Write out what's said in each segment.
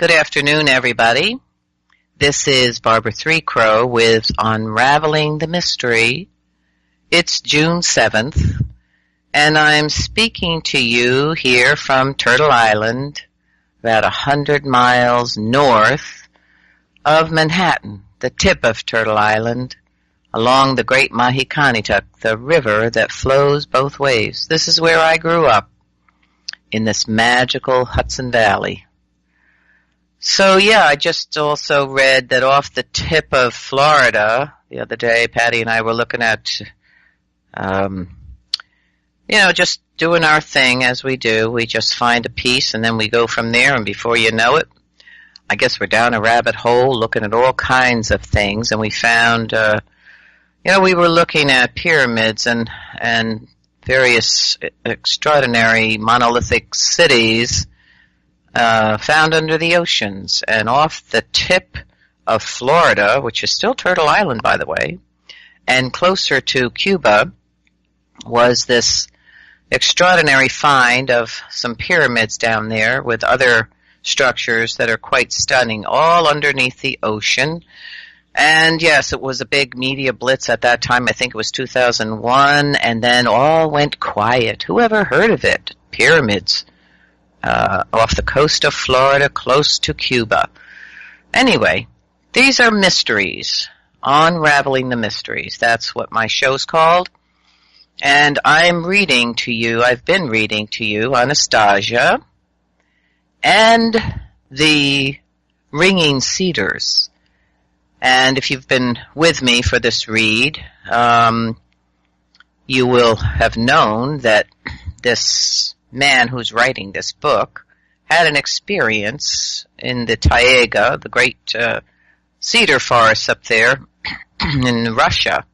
Good afternoon, everybody. This is Barbara Three Crow with Unraveling the Mystery. It's June 7th, and I'm speaking to you here from Turtle Island, about 100 miles north of Manhattan, the tip of Turtle Island, along the Great Mahicanituk, the river that flows both ways. This is where I grew up, in this magical Hudson Valley. So, I just also read that off the tip of Florida, the other day, Patty and I were looking at, just doing our thing as we do. We just find a piece and then we go from there, and before you know it, I guess we're down a rabbit hole looking at all kinds of things, and we found, we were looking at pyramids and various extraordinary monolithic cities found under the oceans. And off the tip of Florida, which is still Turtle Island, by the way, and closer to Cuba, was this extraordinary find of some pyramids down there with other structures that are quite stunning, all underneath the ocean. And yes, it was a big media blitz at that time. I think it was 2001, and then all went quiet. Who ever heard of it? Pyramids off the coast of Florida, close to Cuba. Anyway, these are mysteries. Unraveling the Mysteries. That's what my show's called. And I've been reading to you Anastasia and the Ringing Cedars. And if you've been with me for this read, you will have known that this man who's writing this book had an experience in the taiga, the great cedar forest up there in Russia.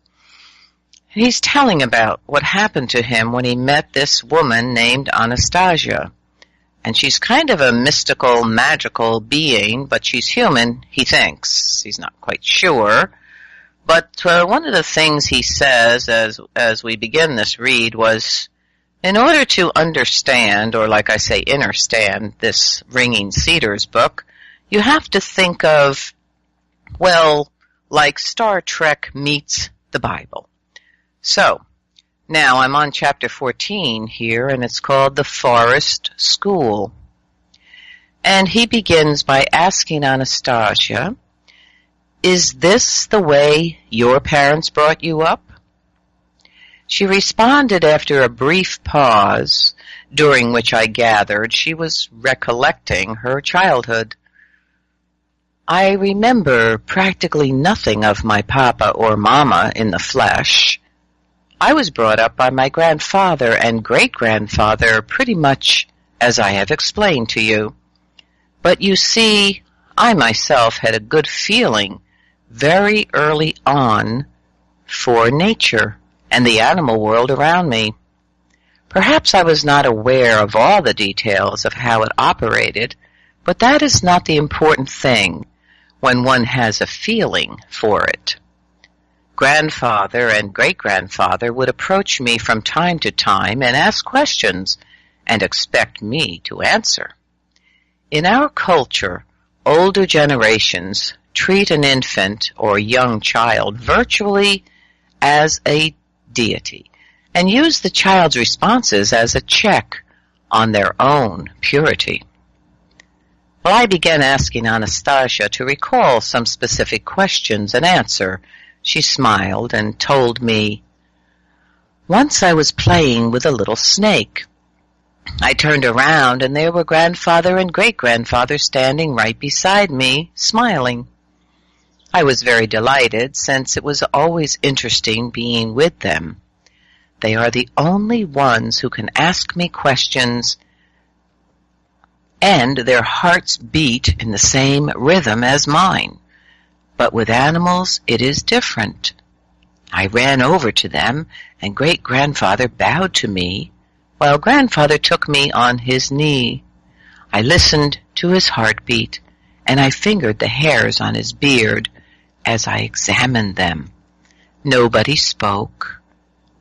He's telling about what happened to him when he met this woman named Anastasia. And she's kind of a mystical, magical being, but she's human, he thinks. He's not quite sure. But one of the things he says as we begin this read was, in order to understand, or like I say, understand this Ringing Cedars book, you have to think of, like Star Trek meets the Bible. So, now I'm on chapter 14 here, and it's called The Forest School. And he begins by asking Anastasia, "Is this the way your parents brought you up?" She responded after a brief pause, during which I gathered she was recollecting her childhood. "I remember practically nothing of my papa or mama in the flesh. I was brought up by my grandfather and great-grandfather pretty much as I have explained to you. But you see, I myself had a good feeling very early on for nature and the animal world around me. Perhaps I was not aware of all the details of how it operated, but that is not the important thing when one has a feeling for it. Grandfather and great-grandfather would approach me from time to time and ask questions and expect me to answer. In our culture, older generations treat an infant or young child virtually as a deity and use the child's responses as a check on their own purity. Well, I began asking Anastasia to recall some specific questions and answer. She smiled and told me, "Once I was playing with a little snake. I turned around and there were grandfather and great-grandfather standing right beside me, smiling. I was very delighted, since it was always interesting being with them. They are the only ones who can ask me questions, and their hearts beat in the same rhythm as mine. But with animals, it is different. I ran over to them, and great-grandfather bowed to me, while grandfather took me on his knee. I listened to his heartbeat, and I fingered the hairs on his beard as I examined them. Nobody spoke.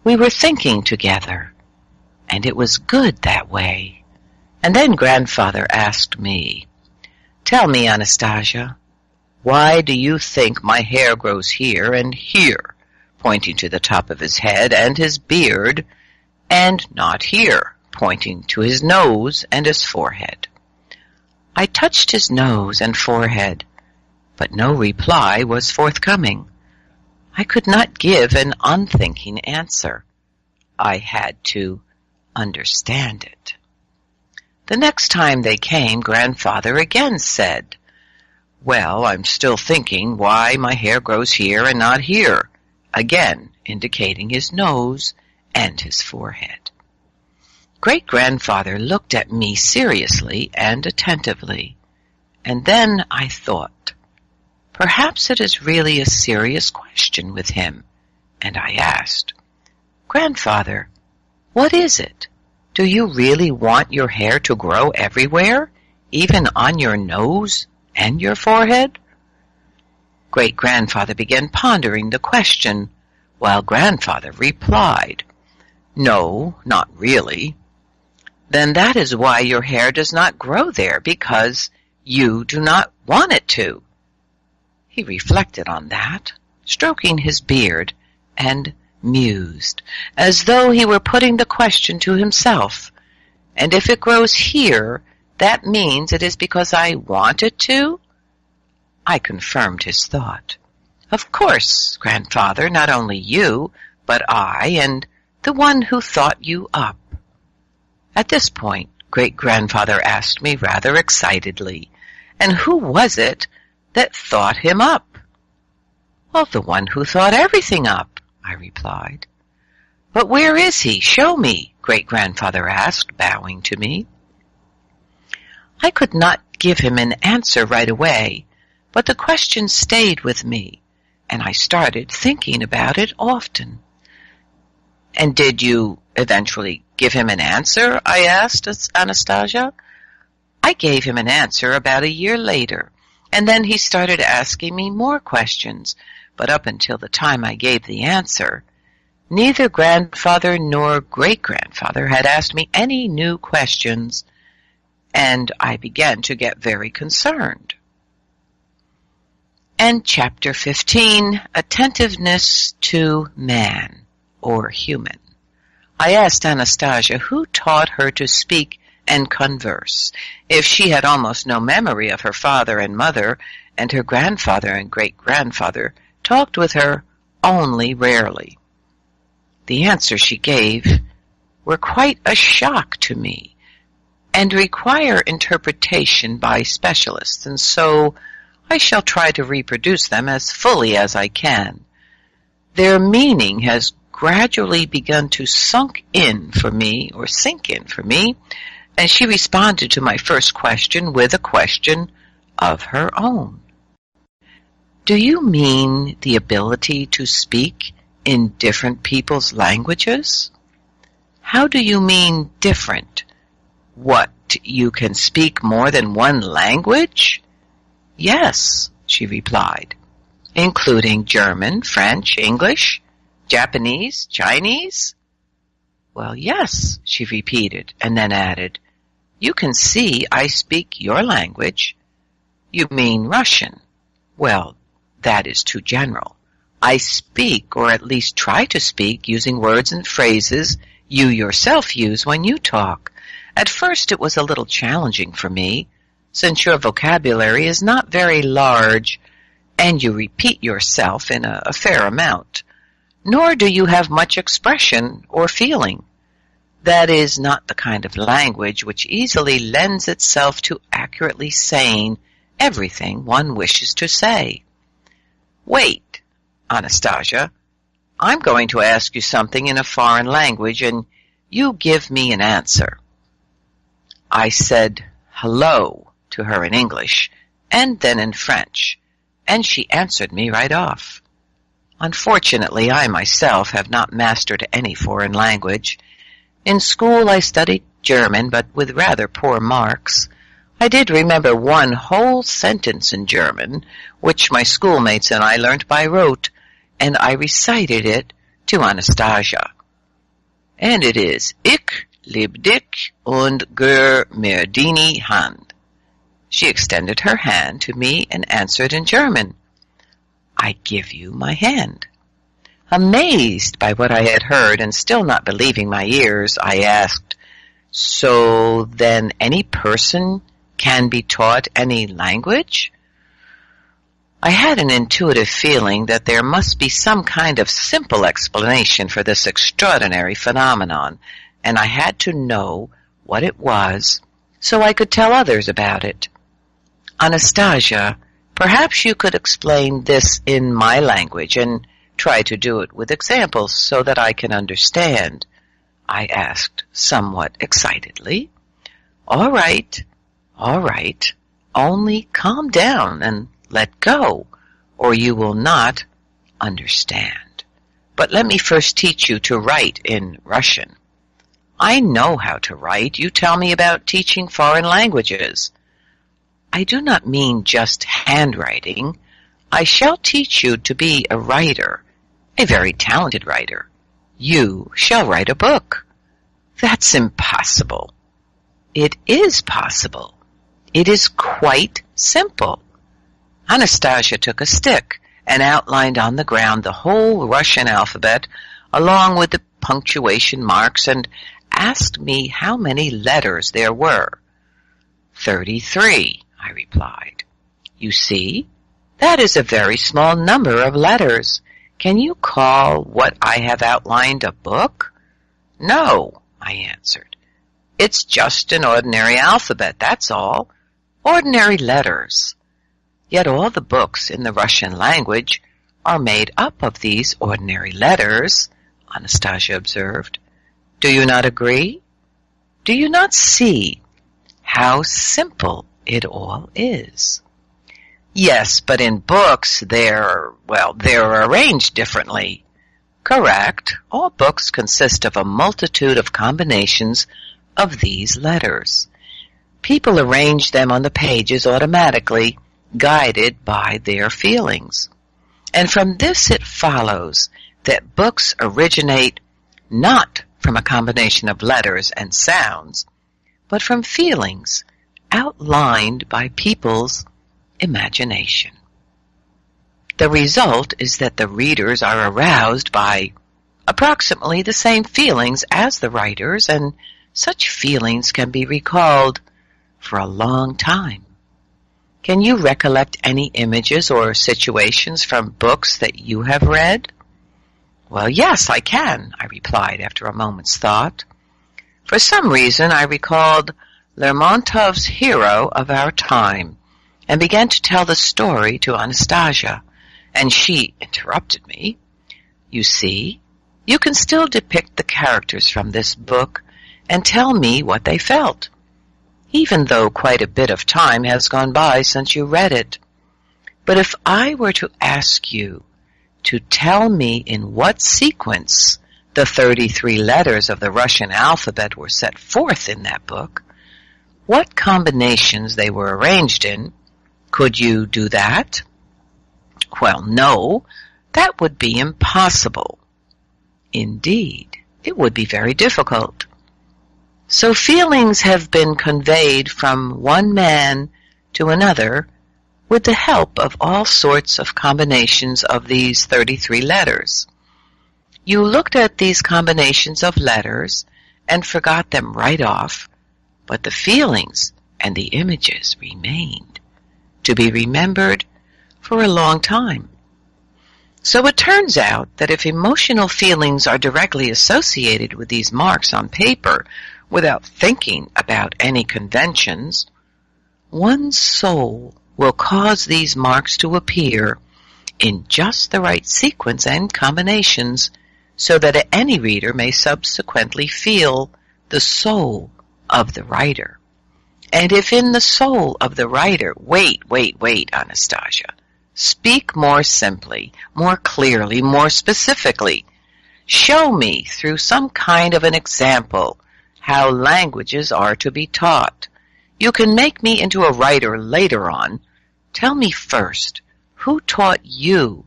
We were thinking together, and it was good that way. And then grandfather asked me, Tell me, Anastasia, why do you think my hair grows here and here, pointing to the top of his head and his beard, and not here, pointing to his nose and his forehead? I touched his nose and forehead, but no reply was forthcoming. I could not give an unthinking answer. I had to understand it. The next time they came, Grandfather again said, "Well, I'm still thinking why my hair grows here and not here," again indicating his nose and his forehead. Great-grandfather looked at me seriously and attentively, and then I thought, perhaps it is really a serious question with him, and I asked, "Grandfather, what is it? Do you really want your hair to grow everywhere, even on your nose and your forehead?" Great-grandfather began pondering the question, while Grandfather replied, "No, not really." "Then that is why your hair does not grow there, because you do not want it to." He reflected on that, stroking his beard, and mused, as though he were putting the question to himself. "And if it grows here, that means it is because I want it to?" I confirmed his thought. "Of course, Grandfather, not only you, but I and the one who thought you up." At this point, Great-grandfather asked me rather excitedly, "And who was it that thought him up?" "Well, the one who thought everything up," I replied. "But where is he? Show me," Great-grandfather asked, bowing to me. I could not give him an answer right away, but the question stayed with me, and I started thinking about it often. "And did you eventually give him an answer?" I asked Anastasia. "I gave him an answer about a year later, and then he started asking me more questions, but up until the time I gave the answer, neither grandfather nor great-grandfather had asked me any new questions, and I began to get very concerned." And Chapter 15, Attentiveness to Man, or Human. I asked Anastasia who taught her to speak and converse, if she had almost no memory of her father and mother, and her grandfather and great-grandfather talked with her only rarely. The answers she gave were quite a shock to me, and require interpretation by specialists, and so I shall try to reproduce them as fully as I can. Their meaning has gradually begun to sink in for me, and she responded to my first question with a question of her own. "Do you mean the ability to speak in different people's languages?" "How do you mean different? What, you can speak more than one language?" "Yes," she replied. "Including German, French, English, Japanese, Chinese?" "Well, yes," she repeated, and then added, "You can see I speak your language." "You mean Russian?" "Well, that is too general. I speak, or at least try to speak, using words and phrases you yourself use when you talk. At first it was a little challenging for me, since your vocabulary is not very large, and you repeat yourself in a fair amount. Nor do you have much expression or feeling. That is not the kind of language which easily lends itself to accurately saying everything one wishes to say." "Wait, Anastasia, I'm going to ask you something in a foreign language, and you give me an answer." I said hello to her in English, and then in French, and she answered me right off. Unfortunately, I myself have not mastered any foreign language. In school I studied German, but with rather poor marks. I did remember one whole sentence in German, which my schoolmates and I learnt by rote, and I recited it to Anastasia. And it is, "Ich lieb dich und gör mir deine Hand." She extended her hand to me and answered in German, "I give you my hand." Amazed by what I had heard and still not believing my ears, I asked, "So then any person can be taught any language?" I had an intuitive feeling that there must be some kind of simple explanation for this extraordinary phenomenon, and I had to know what it was so I could tell others about it. "Anastasia, perhaps you could explain this in my language and try to do it with examples so that I can understand," I asked somewhat excitedly. All right, only calm down and let go, or you will not understand. But let me first teach you to write in Russian." "I know how to write. You tell me about teaching foreign languages." "I do not mean just handwriting. I shall teach you to be a writer, a very talented writer. You shall write a book." "That's impossible." "It is possible. It is quite simple." Anastasia took a stick and outlined on the ground the whole Russian alphabet along with the punctuation marks and asked me how many letters there were. 33, I replied. "You see, that is a very small number of letters. Can you call what I have outlined a book?" "No," I answered. "It's just an ordinary alphabet, that's all. Ordinary letters." Yet all the books in the Russian language are made up of these ordinary letters, Anastasia observed. "Do you not agree? Do you not see how simple it all is?" "Yes, but in books they're arranged differently." "Correct. All books consist of a multitude of combinations of these letters. People arrange them on the pages automatically, guided by their feelings. And from this it follows that books originate not from a combination of letters and sounds, but from feelings outlined by people's imagination. The result is that the readers are aroused by approximately the same feelings as the writers, and such feelings can be recalled for a long time. Can you recollect any images or situations from books that you have read?" "Well, yes, I can," I replied after a moment's thought. For some reason I recalled Lermontov's Hero of Our Time and began to tell the story to Anastasia, and she interrupted me. "You see, you can still depict the characters from this book and tell me what they felt, even though quite a bit of time has gone by since you read it. But if I were to ask you to tell me in what sequence the 33 letters of the Russian alphabet were set forth in that book, what combinations they were arranged in, could you do that?" "Well, no, that would be impossible." "Indeed, it would be very difficult." So feelings have been conveyed from one man to another with the help of all sorts of combinations of these 33 letters. You looked at these combinations of letters and forgot them right off, but the feelings and the images remained, to be remembered for a long time. So it turns out that if emotional feelings are directly associated with these marks on paper, without thinking about any conventions, one's soul will cause these marks to appear in just the right sequence and combinations so that any reader may subsequently feel the soul of the writer. And if in the soul of the writer, wait, Anastasia, speak more simply, more clearly, more specifically. Show me through some kind of an example how languages are to be taught. You can make me into a writer later on. Tell me first, who taught you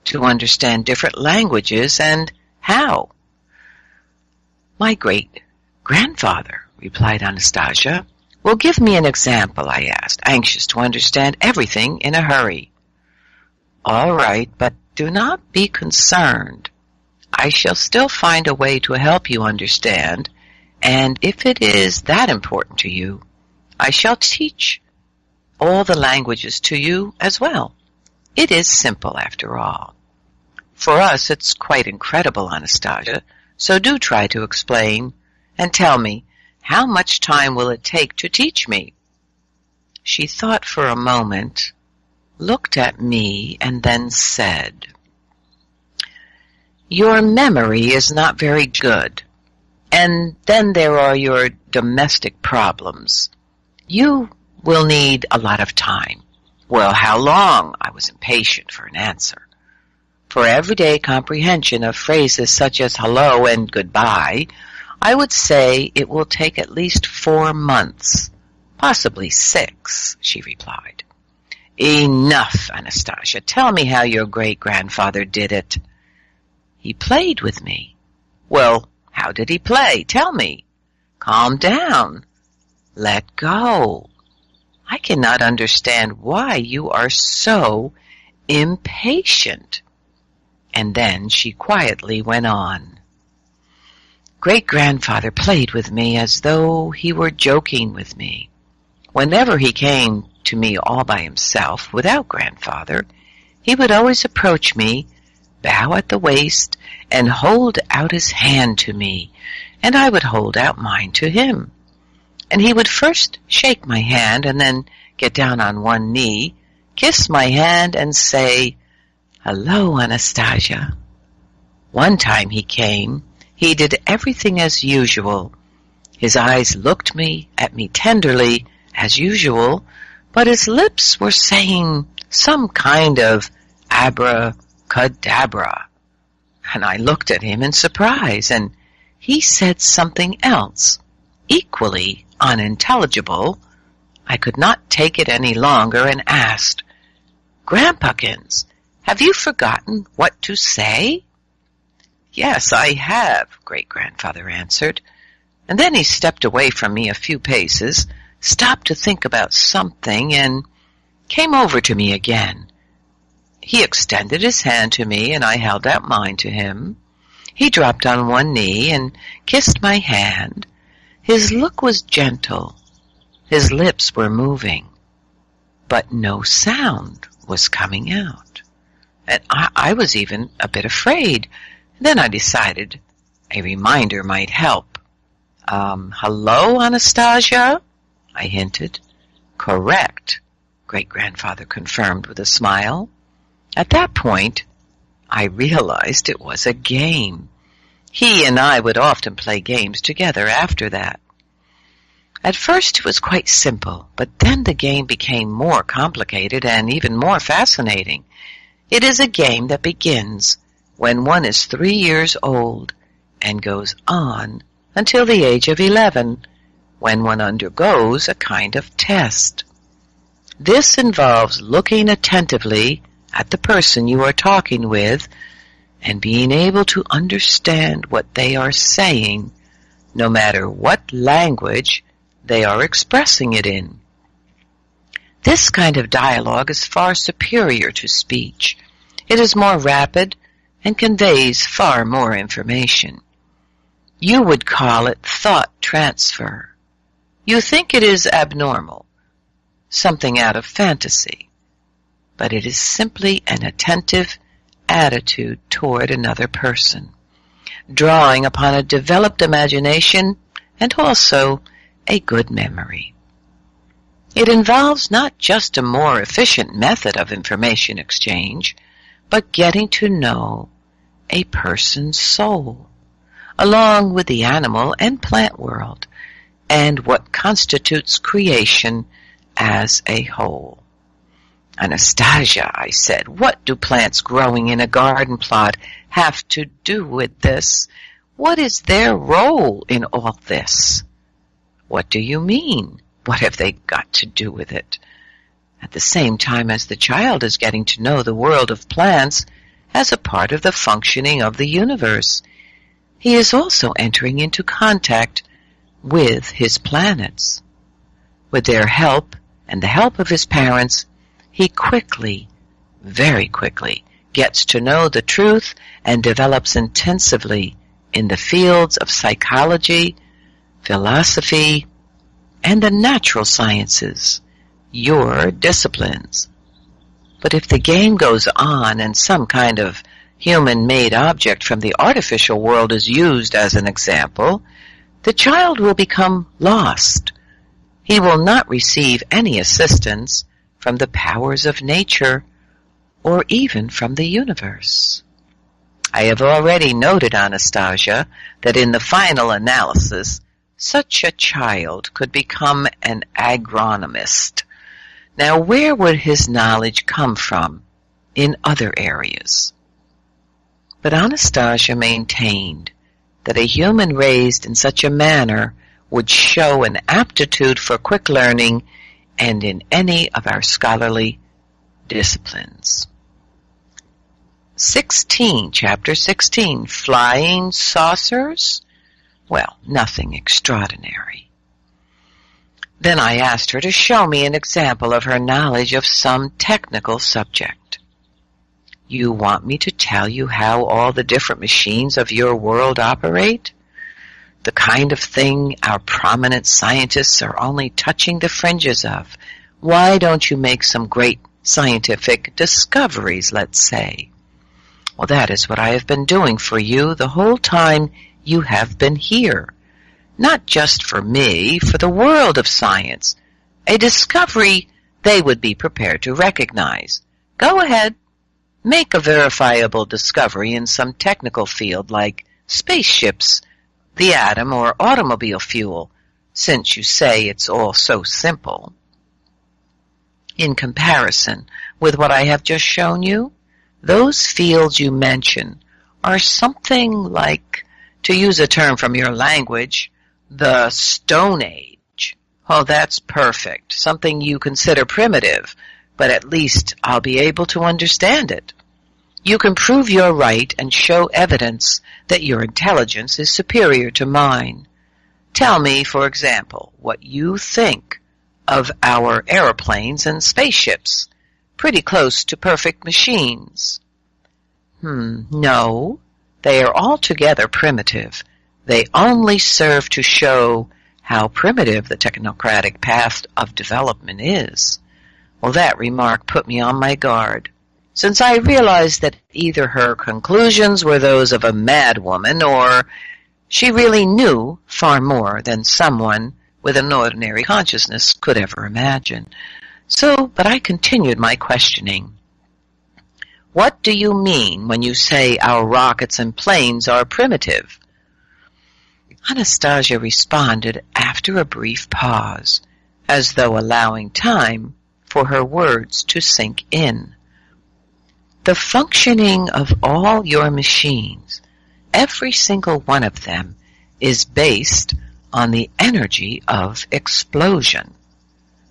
to understand different languages and how?" "My great-grandfather," replied Anastasia, Well, give me an example, I asked, anxious to understand everything in a hurry. All right, but do not be concerned. I shall still find a way to help you understand, and if it is that important to you, I shall teach all the languages to you as well. It is simple, after all. For us, it's quite incredible, Anastasia, so do try to explain, and tell me, how much time will it take to teach me? She thought for a moment, looked at me, and then said, Your memory is not very good, and then there are your domestic problems. You will need a lot of time. Well, how long? I was impatient for an answer. For everyday comprehension of phrases such as hello and goodbye, I would say it will take at least 4 months, possibly 6, she replied. Enough, Anastasia. Tell me how your great-grandfather did it. He played with me. Well, how did he play? Tell me. Calm down. Let go. I cannot understand why you are so impatient. And then she quietly went on. Great-grandfather played with me as though he were joking with me. Whenever he came to me all by himself, without grandfather, he would always approach me, bow at the waist, and hold out his hand to me, and I would hold out mine to him. And he would first shake my hand and then get down on one knee, kiss my hand, and say, Hello, Anastasia. One time he came, he did everything as usual. His eyes looked at me tenderly, as usual, but his lips were saying some kind of abracadabra. And I looked at him in surprise, and he said something else, equally unintelligible. I could not take it any longer and asked, Grandpakins, have you forgotten what to say? Yes, I have, great-grandfather answered. And then he stepped away from me a few paces, stopped to think about something, and came over to me again. He extended his hand to me, and I held out mine to him. He dropped on one knee and kissed my hand. His look was gentle. His lips were moving, but no sound was coming out. And I was even a bit afraid. Then I decided a reminder might help. Hello, Anastasia? I hinted. Correct, great-grandfather confirmed with a smile. At that point, I realized it was a game. He and I would often play games together after that. At first it was quite simple, but then the game became more complicated and even more fascinating. It is a game that begins when one is 3 years old and goes on until the age of 11, when one undergoes a kind of test. This involves looking attentively at the person you are talking with and being able to understand what they are saying, no matter what language they are expressing it in. This kind of dialogue is far superior to speech. It is more rapid and conveys far more information. You would call it thought transfer. You think it is abnormal, something out of fantasy, but it is simply an attentive attitude toward another person, drawing upon a developed imagination and also a good memory. It involves not just a more efficient method of information exchange, but getting to know a person's soul, along with the animal and plant world, and what constitutes creation as a whole. Anastasia, I said, what do plants growing in a garden plot have to do with this? What is their role in all this? What do you mean? What have they got to do with it? At the same time as the child is getting to know the world of plants as a part of the functioning of the universe, he is also entering into contact with his planets. With their help and the help of his parents, he quickly, very quickly, gets to know the truth and develops intensively in the fields of psychology, philosophy, and the natural sciences, your disciplines. But if the game goes on and some kind of human-made object from the artificial world is used as an example, the child will become lost. He will not receive any assistance from the powers of nature or even from the universe. I have already noted, Anastasia, that in the final analysis, such a child could become an agronomist. Now, where would his knowledge come from in other areas? But Anastasia maintained that a human raised in such a manner would show an aptitude for quick learning and in any of our scholarly disciplines. Chapter 16, Flying Saucers? Well, nothing extraordinary. Then I asked her to show me an example of her knowledge of some technical subject. You want me to tell you how all the different machines of your world operate? The kind of thing our prominent scientists are only touching the fringes of. Why don't you make some great scientific discoveries, let's say? Well, that is what I have been doing for you the whole time you have been here. Not just for me, for the world of science. A discovery they would be prepared to recognize. Go ahead. Make a verifiable discovery in some technical field like spaceships, the atom, or automobile fuel, since you say it's all so simple. In comparison with what I have just shown you, those fields you mention are something like, to use a term from your language, the Stone Age. Oh, that's perfect. Something you consider primitive, but at least I'll be able to understand it. You can prove you're right and show evidence that your intelligence is superior to mine. Tell me, for example, what you think of our aeroplanes and spaceships. Pretty close to perfect machines. No, they are altogether primitive. They only serve to show how primitive the technocratic path of development is. Well, that remark put me on my guard, since I realized that either her conclusions were those of a madwoman, or she really knew far more than someone with an ordinary consciousness could ever imagine. But I continued my questioning. What do you mean when you say our rockets and planes are primitive? Anastasia responded after a brief pause, as though allowing time for her words to sink in. The functioning of all your machines, every single one of them, is based on the energy of explosion.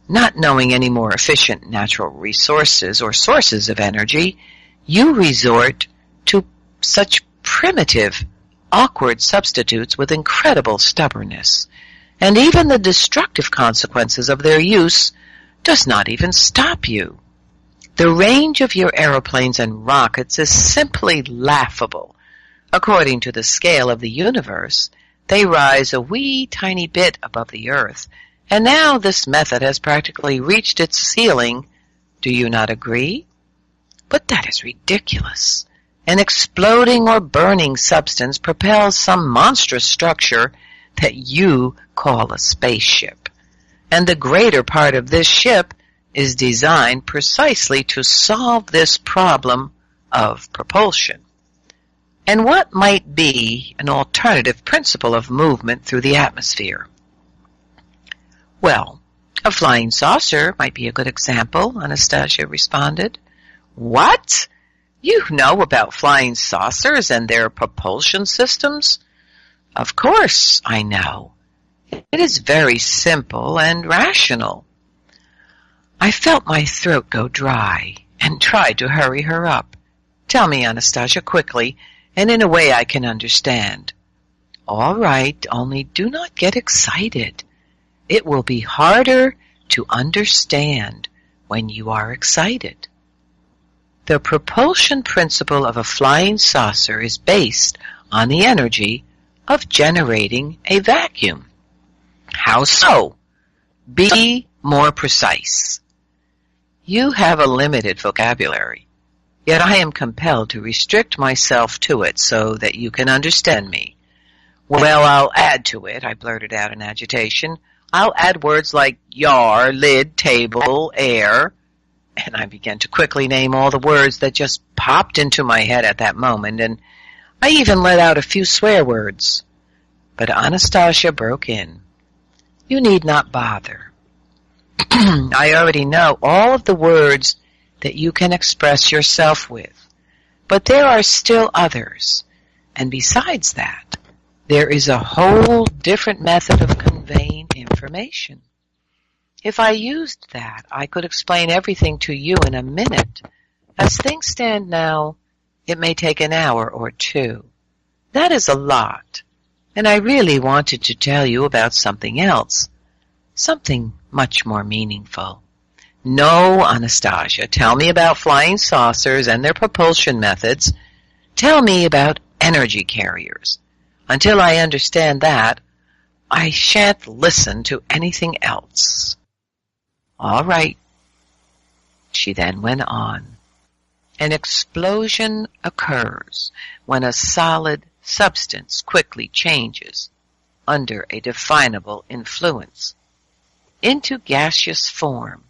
Not knowing any more efficient natural resources or sources of energy, you resort to such primitive, awkward substitutes with incredible stubbornness, and even the destructive consequences of their use does not even stop you. The range of your aeroplanes and rockets is simply laughable. According to the scale of the universe, they rise a wee tiny bit above the earth, and now this method has practically reached its ceiling. Do you not agree? But that is ridiculous. An exploding or burning substance propels some monstrous structure that you call a spaceship. And the greater part of this ship is designed precisely to solve this problem of propulsion. And what might be an alternative principle of movement through the atmosphere? Well, a flying saucer might be a good example, Anastasia responded. What? You know about flying saucers and their propulsion systems? Of course I know. It is very simple and rational. I felt my throat go dry and tried to hurry her up. Tell me, Anastasia, quickly, and in a way I can understand. All right, only do not get excited. It will be harder to understand when you are excited. The propulsion principle of a flying saucer is based on the energy of generating a vacuum. How so? Be more precise. You have a limited vocabulary, yet I am compelled to restrict myself to it so that you can understand me. Well, I'll add to it, I blurted out in agitation. I'll add words like yar, lid, table, air, and I began to quickly name all the words that just popped into my head at that moment, and I even let out a few swear words. But Anastasia broke in. You need not bother. I already know all of the words that you can express yourself with, but there are still others, and besides that, there is a whole different method of conveying information. If I used that, I could explain everything to you in a minute. As things stand now, it may take an hour or two. That is a lot, and I really wanted to tell you about something else, something much more meaningful. No, Anastasia, tell me about flying saucers and their propulsion methods. Tell me about energy carriers. Until I understand that, I shan't listen to anything else. All right, she then went on. An explosion occurs when a solid substance quickly changes, under a definable influence, into gaseous form,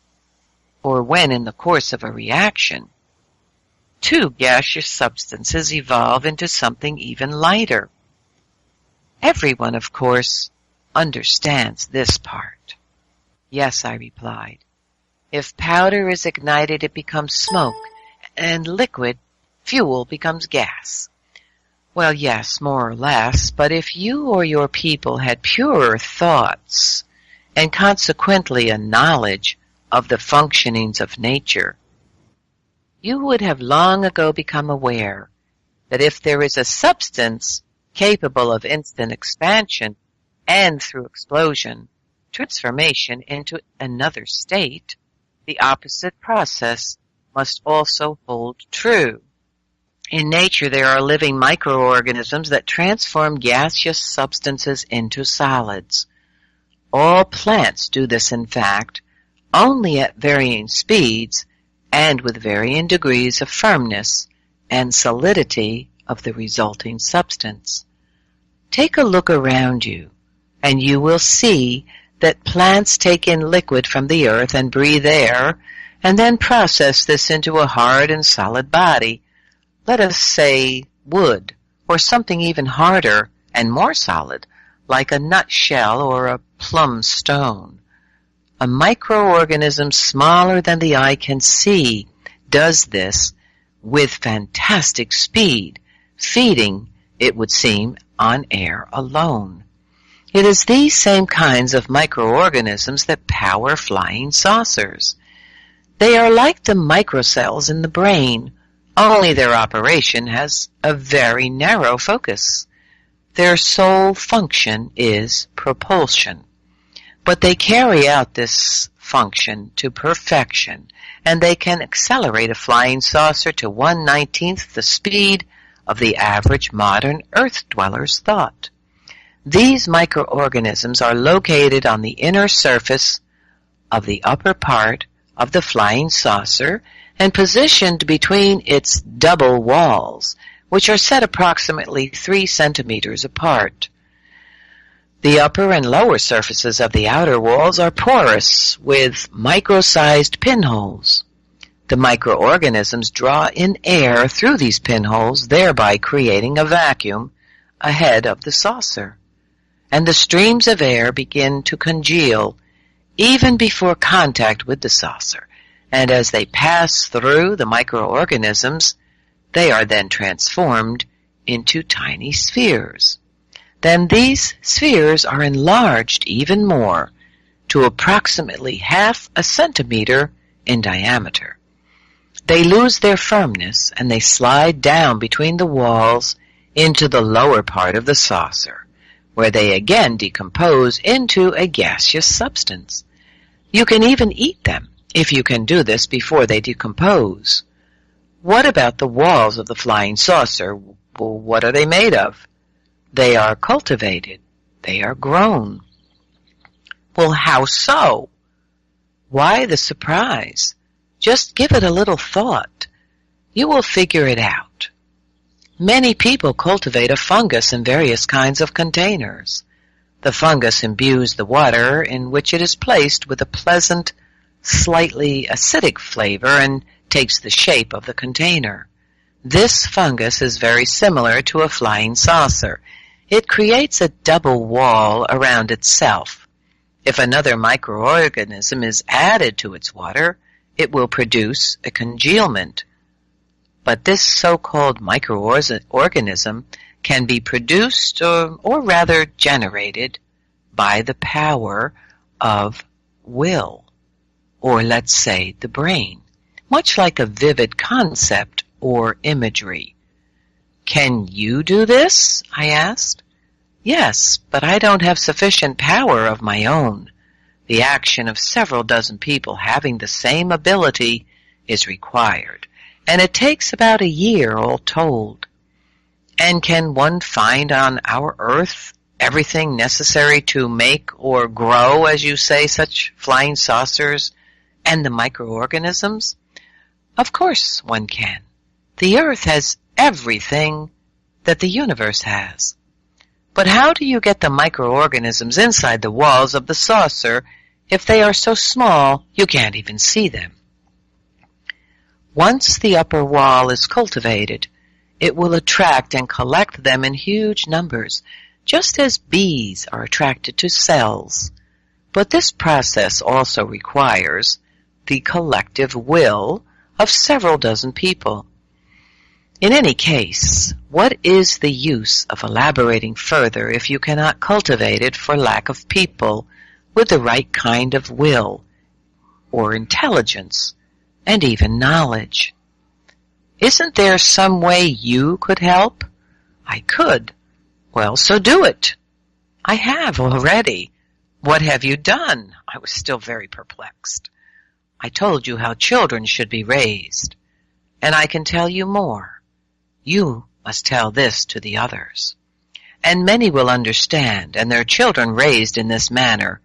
or when in the course of a reaction, two gaseous substances evolve into something even lighter. Everyone, of course, understands this part. Yes, I replied. If powder is ignited, it becomes smoke, and liquid fuel becomes gas. Well, yes, more or less, but if you or your people had purer thoughts, and consequently a knowledge of the functionings of nature, you would have long ago become aware that if there is a substance capable of instant expansion and through explosion, transformation into another state, the opposite process must also hold true. In nature, there are living microorganisms that transform gaseous substances into solids. All plants do this, in fact, only at varying speeds and with varying degrees of firmness and solidity of the resulting substance. Take a look around you, and you will see that plants take in liquid from the earth and breathe air, and then process this into a hard and solid body, let us say wood, or something even harder and more solid, like a nutshell or a plum stone. A microorganism smaller than the eye can see does this with fantastic speed, feeding, it would seem, on air alone. It is these same kinds of microorganisms that power flying saucers. They are like the microcells in the brain, only their operation has a very narrow focus. Their sole function is propulsion. But they carry out this function to perfection, and they can accelerate a flying saucer to 1/19th the speed of the average modern Earth dweller's thought. These microorganisms are located on the inner surface of the upper part of the flying saucer and positioned between its double walls, which are set approximately 3 centimeters apart. The upper and lower surfaces of the outer walls are porous with micro-sized pinholes. The microorganisms draw in air through these pinholes, thereby creating a vacuum ahead of the saucer. And the streams of air begin to congeal even before contact with the saucer, and as they pass through the microorganisms, they are then transformed into tiny spheres. Then these spheres are enlarged even more to approximately 1/2 centimeter in diameter. They lose their firmness and they slide down between the walls into the lower part of the saucer, where they again decompose into a gaseous substance. You can even eat them, if you can do this before they decompose. What about the walls of the flying saucer? Well, what are they made of? They are cultivated. They are grown. Well, how so? Why the surprise? Just give it a little thought. You will figure it out. Many people cultivate a fungus in various kinds of containers. The fungus imbues the water in which it is placed with a pleasant, slightly acidic flavor and takes the shape of the container. This fungus is very similar to a flying saucer. It creates a double wall around itself. If another microorganism is added to its water, it will produce a congealment. But this so-called microorganism can be produced, or rather generated, by the power of will, or let's say the brain, much like a vivid concept or imagery. Can you do this? I asked. Yes, but I don't have sufficient power of my own. The action of several dozen people having the same ability is required, and it takes about a year all told. And can one find on our earth everything necessary to make or grow, as you say, such flying saucers and the microorganisms? Of course one can. The earth has everything that the universe has. But how do you get the microorganisms inside the walls of the saucer if they are so small you can't even see them? Once the upper wall is cultivated, it will attract and collect them in huge numbers, just as bees are attracted to cells. But this process also requires the collective will of several dozen people. In any case, what is the use of elaborating further if you cannot cultivate it for lack of people with the right kind of will, or intelligence, and even knowledge? Isn't there some way you could help? I could. Well, so do it. I have already. What have you done? I was still very perplexed. I told you how children should be raised, and I can tell you more. You must tell this to the others. And many will understand, and their children raised in this manner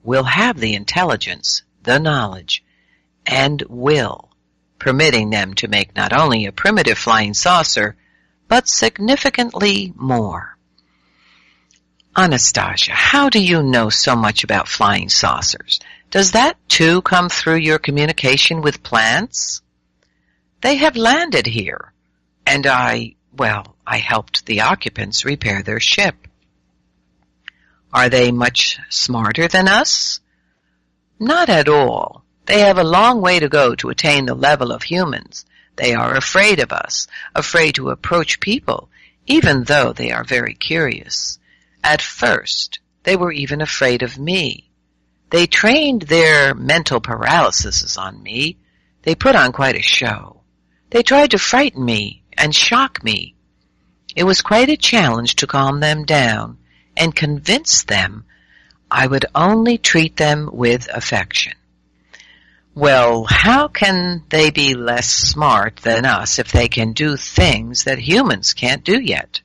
will have the intelligence, the knowledge, and will, permitting them to make not only a primitive flying saucer, but significantly more. Anastasia, how do you know so much about flying saucers? Does that too come through your communication with plants? They have landed here, and I helped the occupants repair their ship. Are they much smarter than us? Not at all. They have a long way to go to attain the level of humans. They are afraid of us, afraid to approach people, even though they are very curious. At first, they were even afraid of me. They trained their mental paralysis on me. They put on quite a show. They tried to frighten me and shock me. It was quite a challenge to calm them down and convince them I would only treat them with affection. Well, how can they be less smart than us if they can do things that humans can't do yet?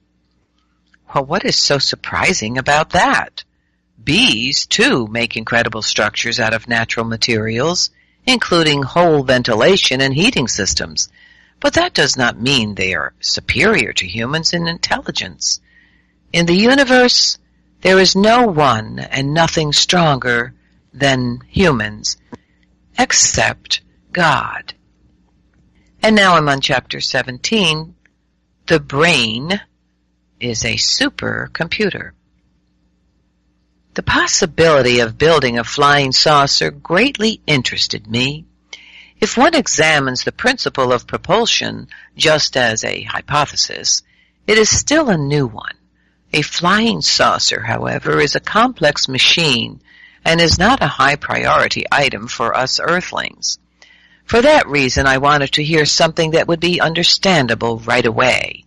Well, what is so surprising about that? Bees, too, make incredible structures out of natural materials, including whole ventilation and heating systems. But that does not mean they are superior to humans in intelligence. In the universe, there is no one and nothing stronger than humans, except God. And now I'm on chapter 17. The brain is a supercomputer. The possibility of building a flying saucer greatly interested me. If one examines the principle of propulsion just as a hypothesis, it is still a new one. A flying saucer, however, is a complex machine and is not a high-priority item for us earthlings. For that reason, I wanted to hear something that would be understandable right away.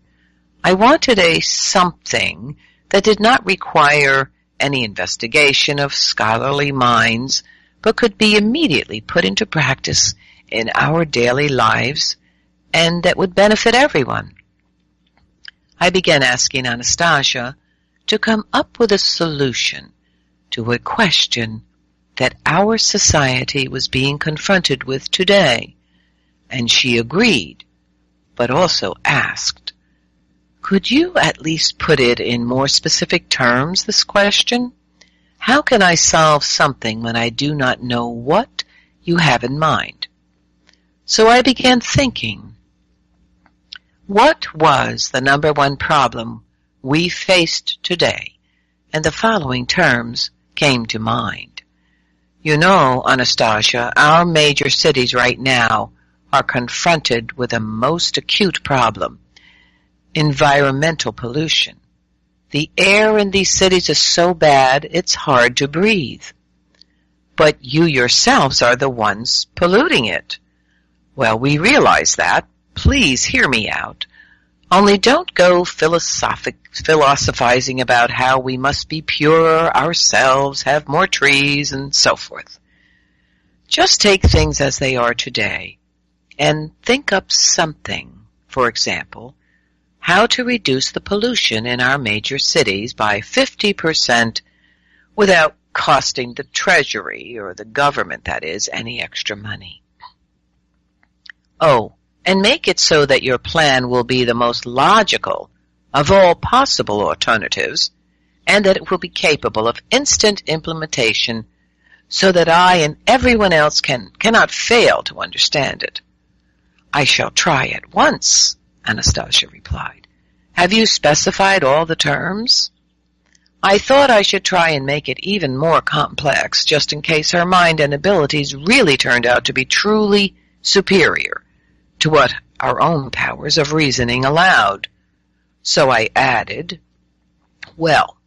I wanted a something that did not require any investigation of scholarly minds, but could be immediately put into practice in our daily lives and that would benefit everyone. I began asking Anastasia to come up with a solution to a question that our society was being confronted with today, and she agreed, but also asked, "Could you at least put it in more specific terms, this question? How can I solve something when I do not know what you have in mind?" So I began thinking, what was the number one problem we faced today? And the following terms came to mind. You know, Anastasia, our major cities right now are confronted with a most acute problem: environmental pollution. The air in these cities is so bad it's hard to breathe. But you yourselves are the ones polluting it. Well, we realize that. Please hear me out. Only don't go philosophizing about how we must be purer ourselves, have more trees, and so forth. Just take things as they are today and think up something, for example, how to reduce the pollution in our major cities by 50% without costing the Treasury, or the government that is, any extra money. Oh, and make it so that your plan will be the most logical of all possible alternatives, and that it will be capable of instant implementation so that I and everyone else cannot fail to understand it. I shall try at once, Anastasia replied. Have you specified all the terms? I thought I should try and make it even more complex, just in case her mind and abilities really turned out to be truly superior to what our own powers of reasoning allowed. So I added, well,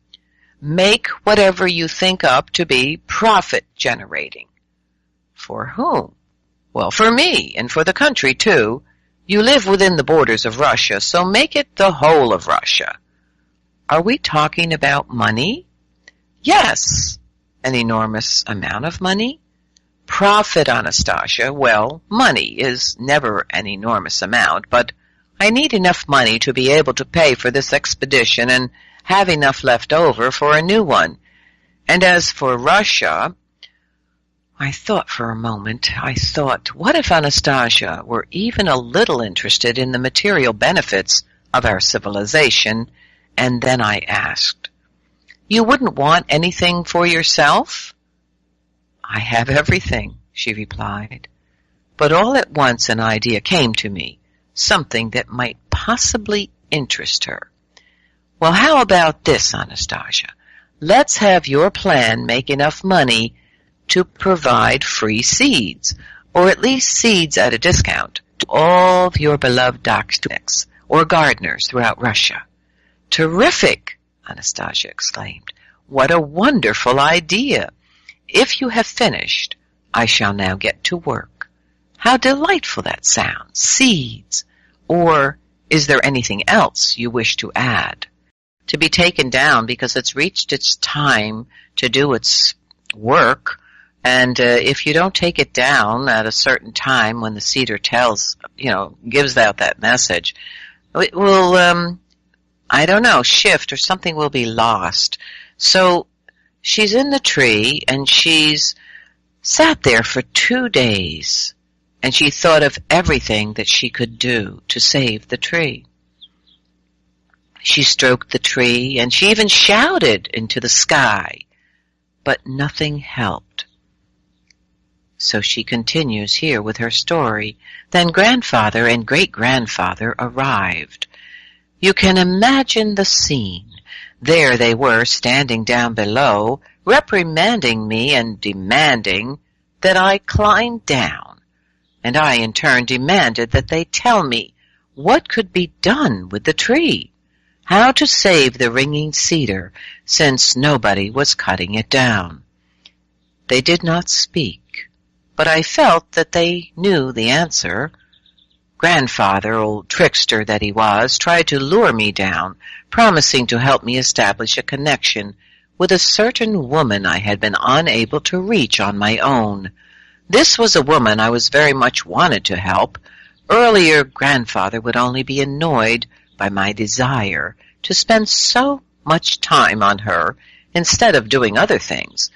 make whatever you think up to be profit-generating. For whom? Well, for me, and for the country, too. You live within the borders of Russia, so make it the whole of Russia. Are we talking about money? Yes, an enormous amount of money. Profit, Anastasia, well, money is never an enormous amount, but I need enough money to be able to pay for this expedition and have enough left over for a new one. And as for Russia, I thought for a moment, what if Anastasia were even a little interested in the material benefits of our civilization? And then I asked, you wouldn't want anything for yourself? I have everything, she replied. But all at once an idea came to me, something that might possibly interest her. Well, how about this, Anastasia? Let's have your plan make enough money to provide free seeds, or at least seeds at a discount, to all of your beloved doctors or gardeners throughout Russia. Terrific, Anastasia exclaimed. What a wonderful idea! If you have finished, I shall now get to work. How delightful that sounds! Seeds! Or is there anything else you wish to add? To be taken down because it's reached its time to do its work, and if you don't take it down at a certain time when the cedar gives out that message, it will, shift, or something will be lost. So she's in the tree, and she's sat there for 2 days, and she thought of everything that she could do to save the tree. She stroked the tree, and she even shouted into the sky, but nothing helped. So she continues here with her story. Then grandfather and great-grandfather arrived. You can imagine the scene. There they were, standing down below, reprimanding me and demanding that I climb down. And I, in turn, demanded that they tell me what could be done with the tree, how to save the ringing cedar, since nobody was cutting it down. They did not speak, but I felt that they knew the answer. Grandfather, old trickster that he was, tried to lure me down, promising to help me establish a connection with a certain woman I had been unable to reach on my own. This was a woman I was very much wanted to help. Earlier, grandfather would only be annoyed by my desire to spend so much time on her instead of doing other things.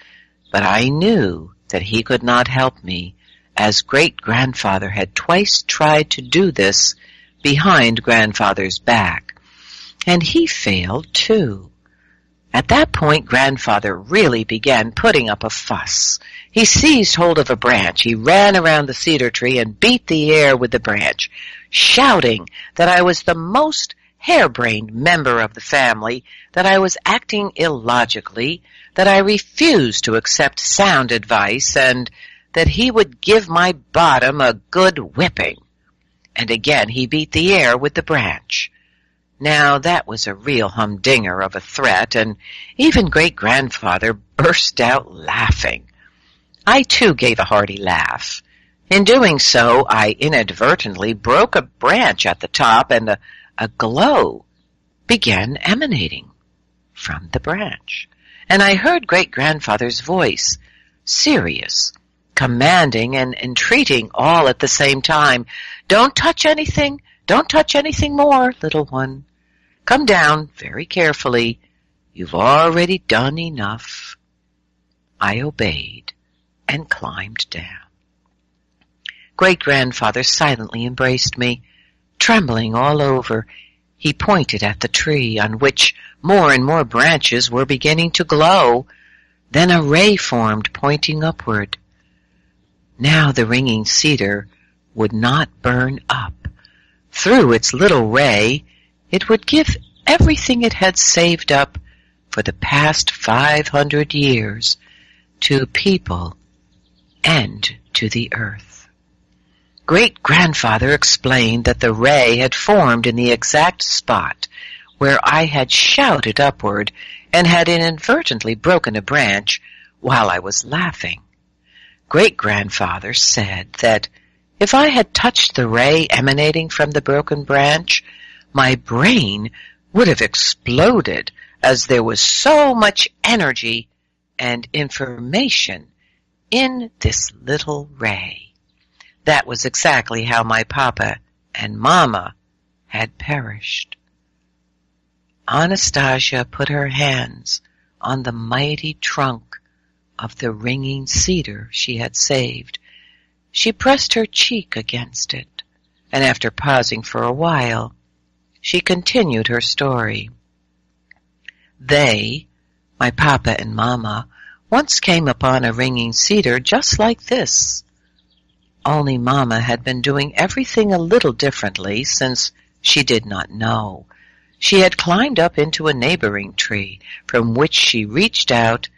But I knew that he could not help me, as great-grandfather had twice tried to do this behind grandfather's back, and he failed too. At that point, grandfather really began putting up a fuss. He seized hold of a branch. He ran around the cedar tree and beat the air with the branch, shouting that I was the most harebrained member of the family, that I was acting illogically, that I refused to accept sound advice, and that he would give my bottom a good whipping. And again he beat the air with the branch. Now that was a real humdinger of a threat, and even great-grandfather burst out laughing. I too gave a hearty laugh. In doing so, I inadvertently broke a branch at the top, and a glow began emanating from the branch. And I heard great-grandfather's voice, serious, commanding and entreating all at the same time. "Don't touch anything. Don't touch anything more, little one. Come down very carefully. You've already done enough." I obeyed and climbed down. Great-grandfather silently embraced me, trembling all over. He pointed at the tree, on which more and more branches were beginning to glow. Then a ray formed, pointing upward. Now the ringing cedar would not burn up. Through its little ray, it would give everything it had saved up for the past 500 years to people and to the earth. Great-grandfather explained that the ray had formed in the exact spot where I had shouted upward and had inadvertently broken a branch while I was laughing. Great-grandfather said that if I had touched the ray emanating from the broken branch, my brain would have exploded, as there was so much energy and information in this little ray. That was exactly how my papa and mama had perished. Anastasia put her hands on the mighty trunk of the ringing cedar she had saved. She pressed her cheek against it, and after pausing for a while, she continued her story. They, my papa and mama, once came upon a ringing cedar just like this. Only mama had been doing everything a little differently, since she did not know. She had climbed up into a neighboring tree, from which she reached out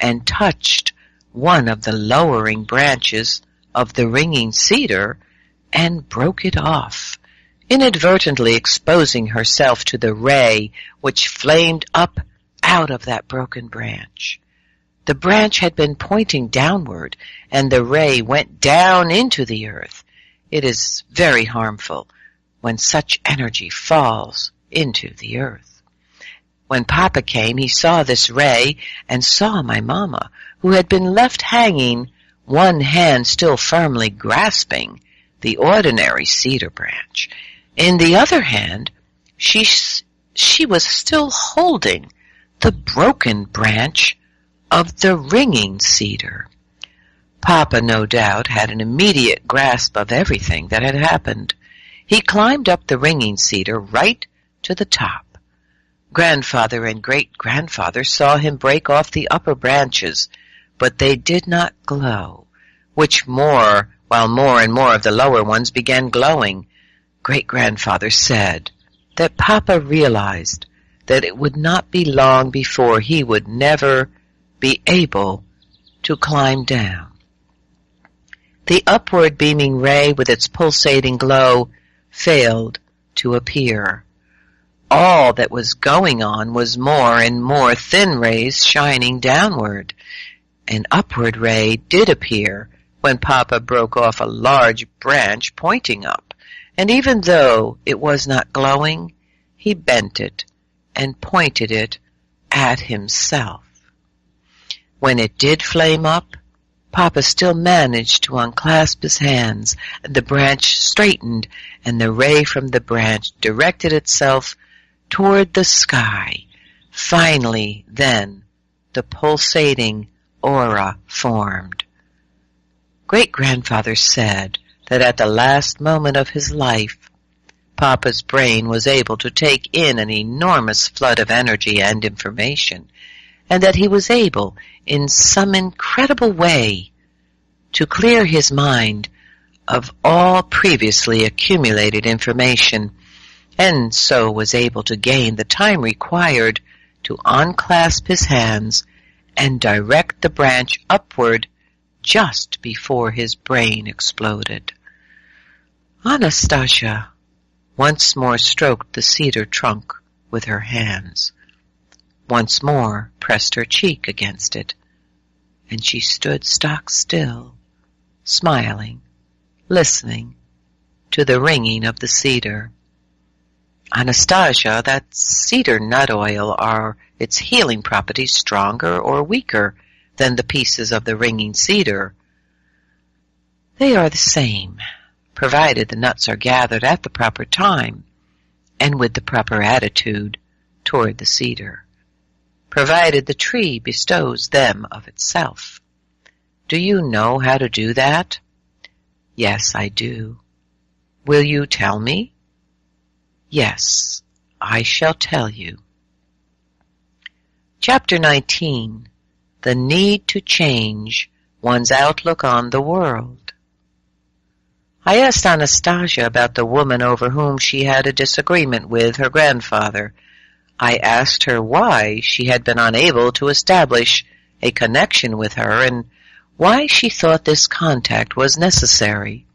and touched one of the lowering branches of the ringing cedar and broke it off, inadvertently exposing herself to the ray which flamed up out of that broken branch. The branch had been pointing downward, and the ray went down into the earth. It is very harmful when such energy falls into the earth. When Papa came, he saw this ray and saw my mama, who had been left hanging, one hand still firmly grasping the ordinary cedar branch. In the other hand, she was still holding the broken branch of the ringing cedar. Papa, no doubt, had an immediate grasp of everything that had happened. He climbed up the ringing cedar right to the top. Grandfather and great-grandfather saw him break off the upper branches, but they did not glow, while more and more of the lower ones began glowing. Great-grandfather said that Papa realized that it would not be long before he would never be able to climb down. The upward beaming ray with its pulsating glow failed to appear. All that was going on was more and more thin rays shining downward. An upward ray did appear when Papa broke off a large branch pointing up, and even though it was not glowing, he bent it and pointed it at himself. When it did flame up, Papa still managed to unclasp his hands. The branch straightened, and the ray from the branch directed itself toward the sky. Finally, then, the pulsating aura formed. Great-grandfather said that at the last moment of his life, Papa's brain was able to take in an enormous flood of energy and information, and that he was able, in some incredible way, to clear his mind of all previously accumulated information, and so was able to gain the time required to unclasp his hands and direct the branch upward just before his brain exploded. Anastasia once more stroked the cedar trunk with her hands, once more pressed her cheek against it, and she stood stock still, smiling, listening to the ringing of the cedar. Anastasia, that cedar nut oil, are its healing properties stronger or weaker than the pieces of the ringing cedar? They are the same, provided the nuts are gathered at the proper time and with the proper attitude toward the cedar, provided the tree bestows them of itself. Do you know how to do that? Yes, I do. Will you tell me? Yes, I shall tell you. Chapter 19. The Need to Change One's Outlook on the World. I asked Anastasia about the woman over whom she had a disagreement with her grandfather. I asked her why she had been unable to establish a connection with her and why she thought this contact was necessary.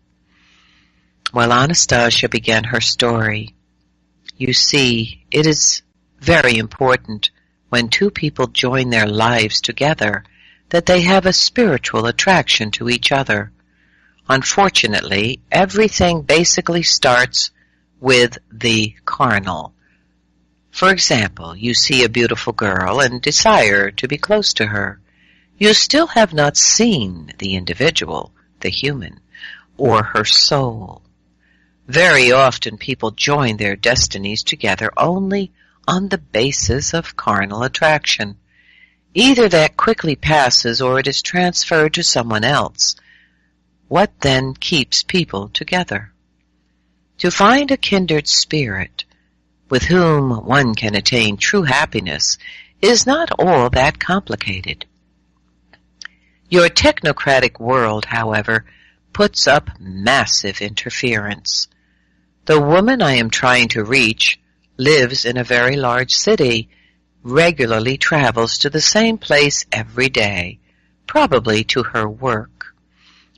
Well, Anastasia began her story. You see, it is very important when two people join their lives together that they have a spiritual attraction to each other. Unfortunately, everything basically starts with the carnal. For example, you see a beautiful girl and desire to be close to her. You still have not seen the individual, the human, or her soul. Very often people join their destinies together only on the basis of carnal attraction. Either that quickly passes or it is transferred to someone else. What then keeps people together? To find a kindred spirit with whom one can attain true happiness is not all that complicated. Your technocratic world, however, puts up massive interference. The woman I am trying to reach lives in a very large city, regularly travels to the same place every day, probably to her work.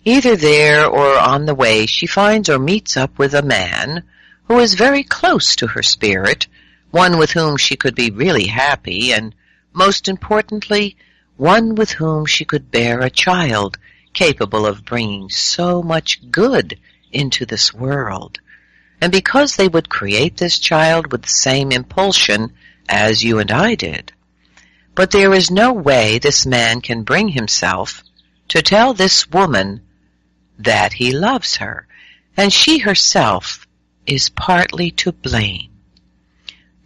Either there or on the way she finds or meets up with a man who is very close to her spirit, one with whom she could be really happy, and, most importantly, one with whom she could bear a child capable of bringing so much good into this world. And because they would create this child with the same impulsion as you and I did. But there is no way this man can bring himself to tell this woman that he loves her, and she herself is partly to blame.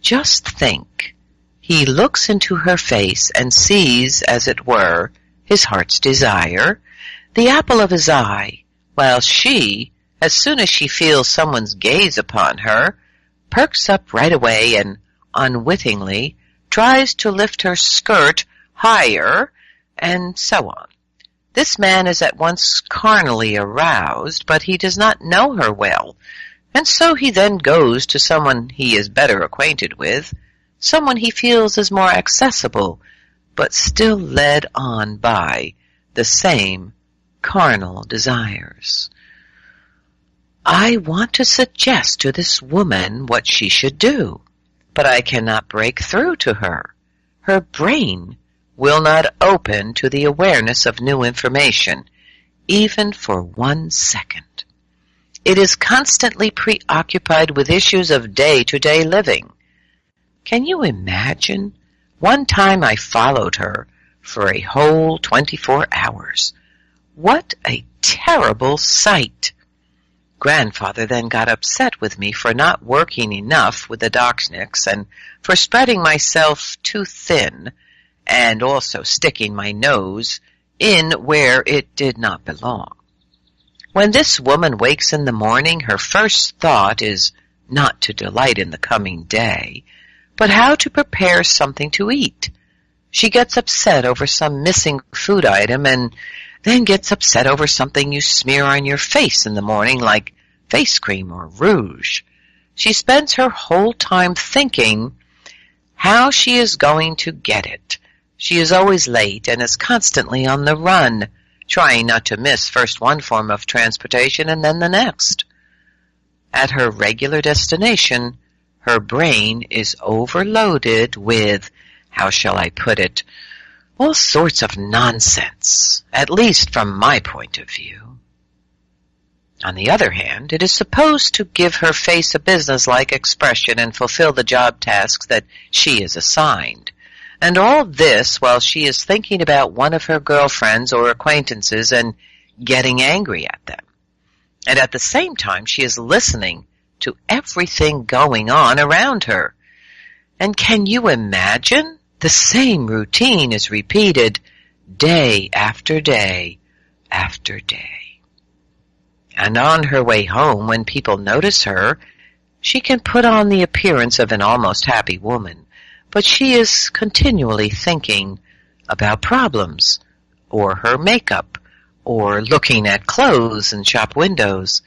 Just think, he looks into her face and sees, as it were, his heart's desire, the apple of his eye, while she, as soon as she feels someone's gaze upon her, perks up right away and, unwittingly, tries to lift her skirt higher, and so on. This man is at once carnally aroused, but he does not know her well, and so he then goes to someone he is better acquainted with, someone he feels is more accessible, but still led on by the same carnal desires. I want to suggest to this woman what she should do, but I cannot break through to her. Her brain will not open to the awareness of new information, even for 1 second. It is constantly preoccupied with issues of day-to-day living. Can you imagine? One time I followed her for a whole 24 hours. What a terrible sight! Grandfather then got upset with me for not working enough with the Doxniks and for spreading myself too thin and also sticking my nose in where it did not belong. When this woman wakes in the morning, her first thought is not to delight in the coming day, but how to prepare something to eat. She gets upset over some missing food item and then gets upset over something you smear on your face in the morning like face cream or rouge. She spends her whole time thinking how she is going to get it. She is always late and is constantly on the run, trying not to miss first one form of transportation and then the next. At her regular destination, her brain is overloaded with, how shall I put it, all sorts of nonsense, at least from my point of view. On the other hand, it is supposed to give her face a businesslike expression and fulfill the job tasks that she is assigned. And all this while she is thinking about one of her girlfriends or acquaintances and getting angry at them. And at the same time, she is listening to everything going on around her. And can you imagine? The same routine is repeated day after day after day. And on her way home, when people notice her, she can put on the appearance of an almost happy woman, but she is continually thinking about problems, or her makeup, or looking at clothes in shop windows.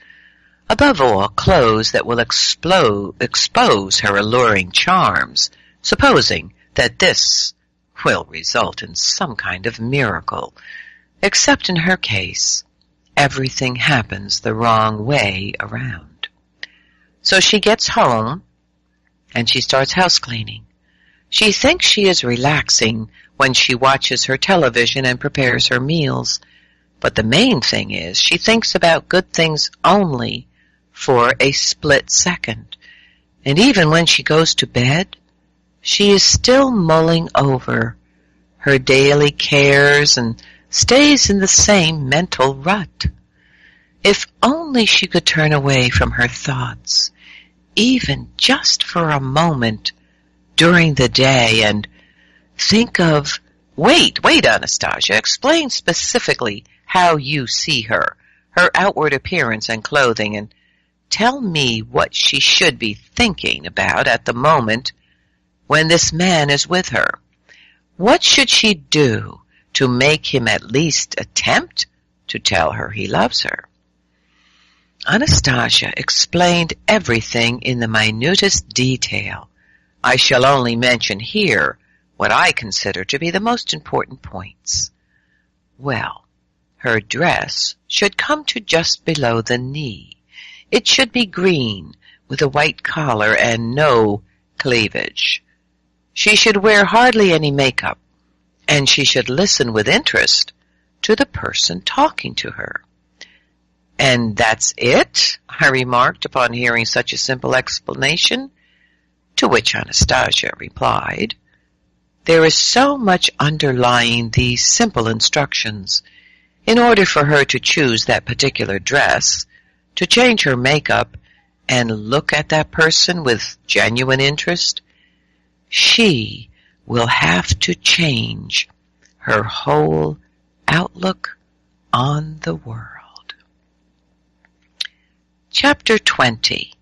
Above all, clothes that will expose her alluring charms, supposing that this will result in some kind of miracle. Except in her case, everything happens the wrong way around. So she gets home, and she starts house cleaning. She thinks she is relaxing when she watches her television and prepares her meals, but the main thing is she thinks about good things only for a split second. And even when she goes to bed, she is still mulling over her daily cares and stays in the same mental rut. If only she could turn away from her thoughts, even just for a moment during the day, and think of, wait, Anastasia, explain specifically how you see her outward appearance and clothing, and tell me what she should be thinking about at the moment when this man is with her. What should she do to make him at least attempt to tell her he loves her? Anastasia explained everything in the minutest detail. I shall only mention here what I consider to be the most important points. Well, her dress should come to just below the knee. It should be green with a white collar and no cleavage. She should wear hardly any makeup, and she should listen with interest to the person talking to her. And that's it? I remarked upon hearing such a simple explanation, to which Anastasia replied, there is so much underlying these simple instructions. In order for her to choose that particular dress, to change her makeup, and look at that person with genuine interest, she will have to change her whole outlook on the world. Chapter 20.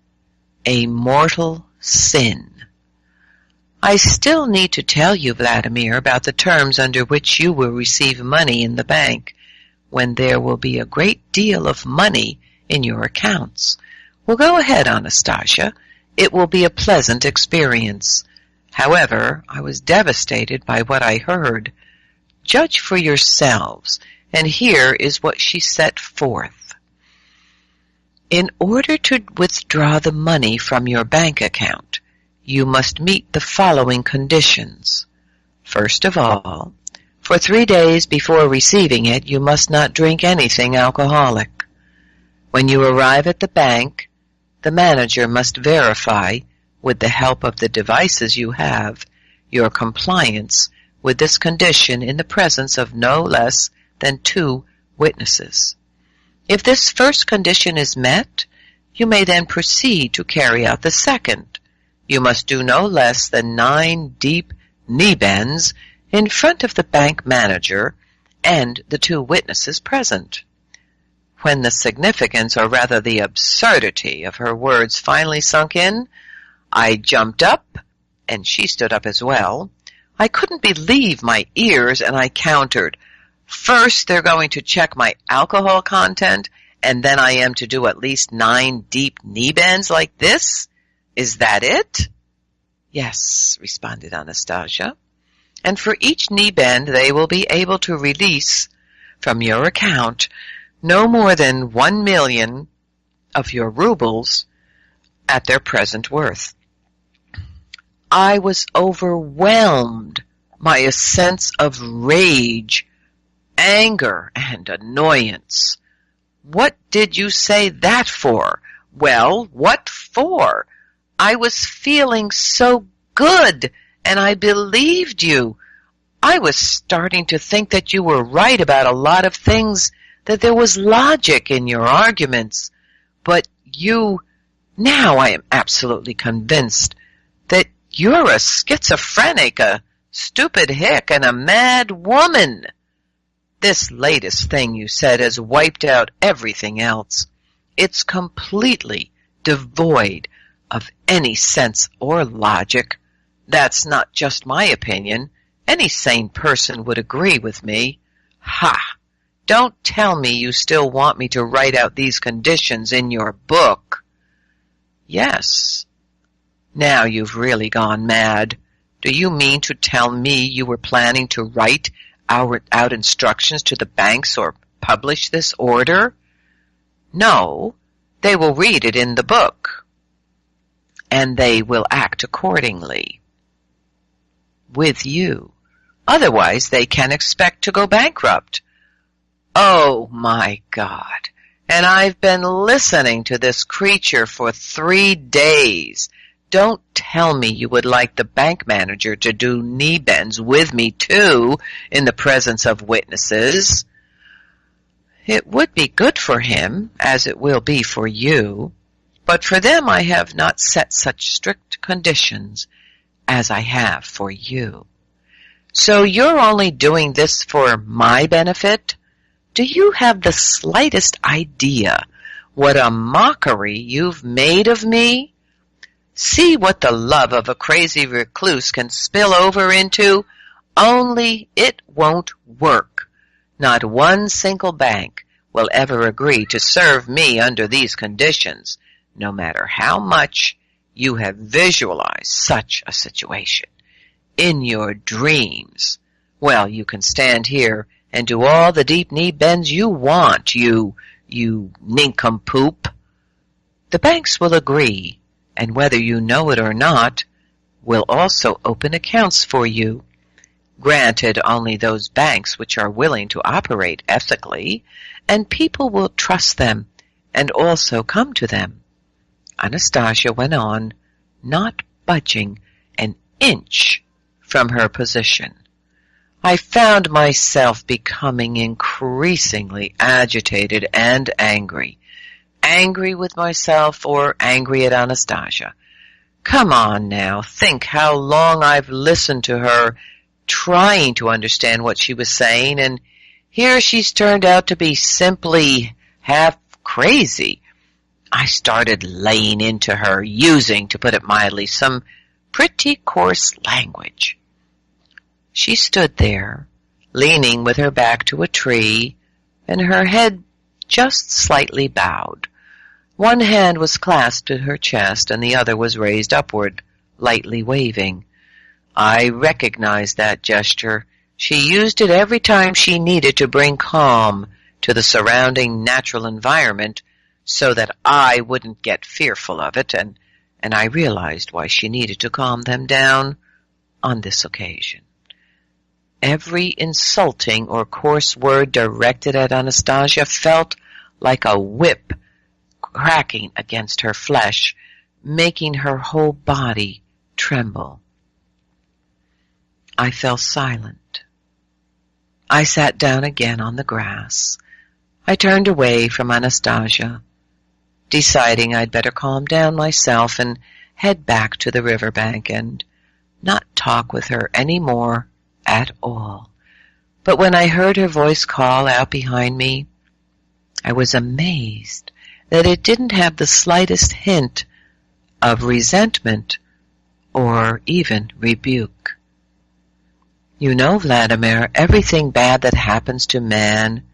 A Mortal Sin. I still need to tell you, Vladimir, about the terms under which you will receive money in the bank when there will be a great deal of money in your accounts. Well, go ahead, Anastasia. It will be a pleasant experience. However, I was devastated by what I heard. Judge for yourselves, and here is what she set forth. In order to withdraw the money from your bank account, you must meet the following conditions. First of all, for 3 days before receiving it, you must not drink anything alcoholic. When you arrive at the bank, the manager must verify, with the help of the devices you have, your compliance with this condition in the presence of no less than 2 witnesses. If this first condition is met, you may then proceed to carry out the second. You must do no less than 9 deep knee bends in front of the bank manager and the 2 witnesses present. When the significance, or rather the absurdity, of her words finally sunk in, I jumped up, and she stood up as well. I couldn't believe my ears, and I countered. First, they're going to check my alcohol content, and then I am to do at least 9 deep knee bends like this? Is that it? Yes, responded Anastasia. And for each knee bend they will be able to release from your account no more than 1 million of your rubles at their present worth. I was overwhelmed by a sense of rage, anger, and annoyance. What did you say that for? Well, what for? I was feeling so good, and I believed you. I was starting to think that you were right about a lot of things, that there was logic in your arguments. But now I am absolutely convinced that you're a schizophrenic, a stupid hick, and a mad woman. This latest thing you said has wiped out everything else. It's completely devoid of any sense or logic. That's not just my opinion. Any sane person would agree with me. Ha! Don't tell me you still want me to write out these conditions in your book. Yes. Now you've really gone mad. Do you mean to tell me you were planning to write out instructions to the banks or publish this order? No, they will read it in the book, and they will act accordingly with you. Otherwise, they can expect to go bankrupt. Oh, my God! And I've been listening to this creature for 3 days. Don't tell me you would like the bank manager to do knee bends with me, too, in the presence of witnesses. It would be good for him, as it will be for you, but for them I have not set such strict conditions as I have for you. So you're only doing this for my benefit? Do you have the slightest idea what a mockery you've made of me? See what the love of a crazy recluse can spill over into? Only it won't work. Not one single bank will ever agree to serve me under these conditions, no matter how much you have visualized such a situation in your dreams. Well, you can stand here and do all the deep knee bends you want, you nincompoop. The banks will agree, and whether you know it or not, will also open accounts for you. Granted, only those banks which are willing to operate ethically, and people will trust them and also come to them. Anastasia went on, not budging an inch from her position. I found myself becoming increasingly agitated and angry. Angry with myself or angry at Anastasia. Come on now, think how long I've listened to her, trying to understand what she was saying, and here she's turned out to be simply half crazy. I started laying into her, using, to put it mildly, some pretty coarse language. She stood there, leaning with her back to a tree, and her head just slightly bowed. One hand was clasped to her chest, and the other was raised upward, lightly waving. I recognized that gesture. She used it every time she needed to bring calm to the surrounding natural environment so that I wouldn't get fearful of it, and I realized why she needed to calm them down on this occasion. Every insulting or coarse word directed at Anastasia felt like a whip cracking against her flesh, making her whole body tremble. I fell silent. I sat down again on the grass. I turned away from Anastasia, deciding I'd better calm down myself and head back to the riverbank and not talk with her any more at all. But when I heard her voice call out behind me, I was amazed that it didn't have the slightest hint of resentment or even rebuke. You know, Vladimir, everything bad that happens to man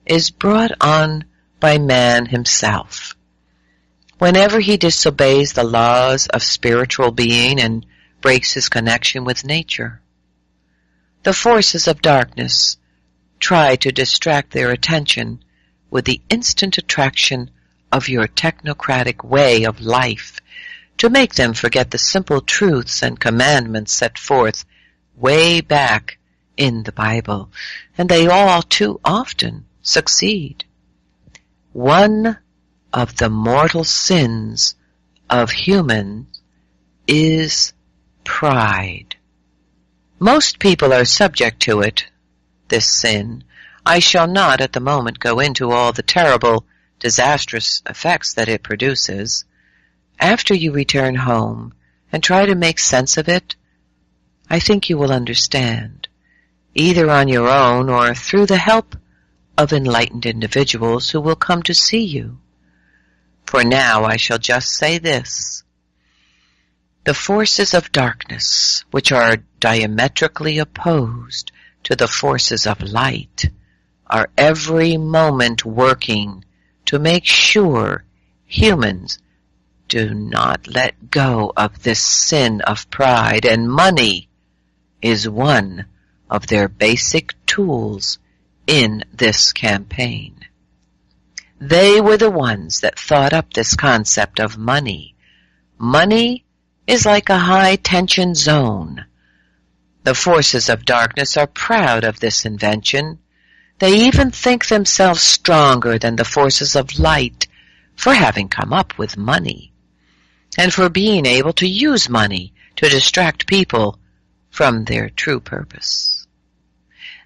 is brought on by man himself. Whenever he disobeys the laws of spiritual being and breaks his connection with nature, the forces of darkness try to distract their attention with the instant attraction of your technocratic way of life to make them forget the simple truths and commandments set forth way back in the Bible, and they all too often succeed. One of the mortal sins of humans is pride. Most people are subject to it, this sin. I shall not at the moment go into all the terrible, disastrous effects that it produces. After you return home and try to make sense of it, I think you will understand, either on your own or through the help of enlightened individuals who will come to see you. For now I shall just say this. The forces of darkness, which are diametrically opposed to the forces of light, are every moment working to make sure humans do not let go of this sin of pride, and money is one of their basic tools in this campaign. They were the ones that thought up this concept of money. Money is like a high-tension zone. The forces of darkness are proud of this invention. They even think themselves stronger than the forces of light for having come up with money, and for being able to use money to distract people from their true purpose.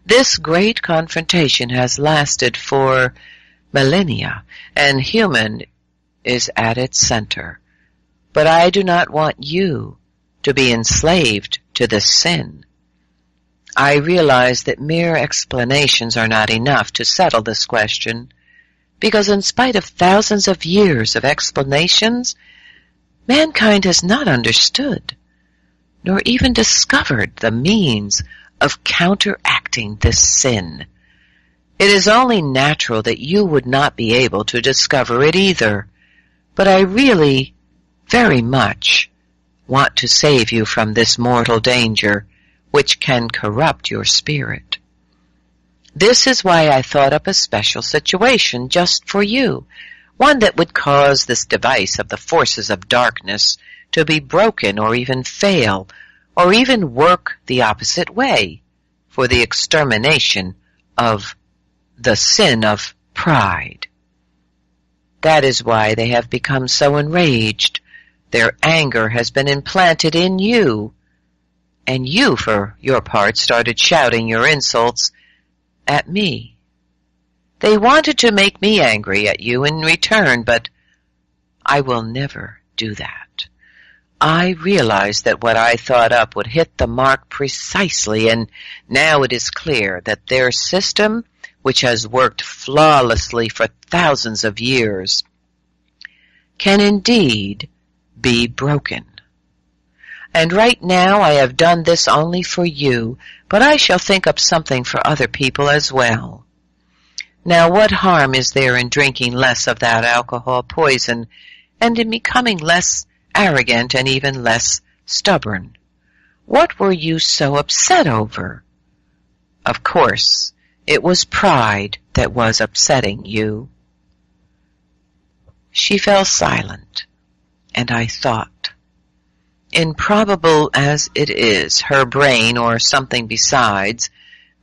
This great confrontation has lasted for millennia, and human is at its center. But I do not want you to be enslaved to this sin. I realize that mere explanations are not enough to settle this question, because in spite of thousands of years of explanations, mankind has not understood, nor even discovered the means of counteracting this sin. It is only natural that you would not be able to discover it either, but I really, very much, want to save you from this mortal danger, which can corrupt your spirit. This is why I thought up a special situation just for you, one that would cause this device of the forces of darkness to be broken or even fail, or even work the opposite way, for the extermination of the sin of pride. That is why they have become so enraged. Their anger has been implanted in you, and you, for your part, started shouting your insults at me. They wanted to make me angry at you in return, but I will never do that. I realized that what I thought up would hit the mark precisely, and now it is clear that their system, which has worked flawlessly for thousands of years, can indeed be broken. And right now I have done this only for you, but I shall think up something for other people as well. Now, what harm is there in drinking less of that alcohol poison, and in becoming less arrogant and even less stubborn? What were you so upset over? Of course, it was pride that was upsetting you. She fell silent, and I thought, improbable as it is, her brain, or something besides,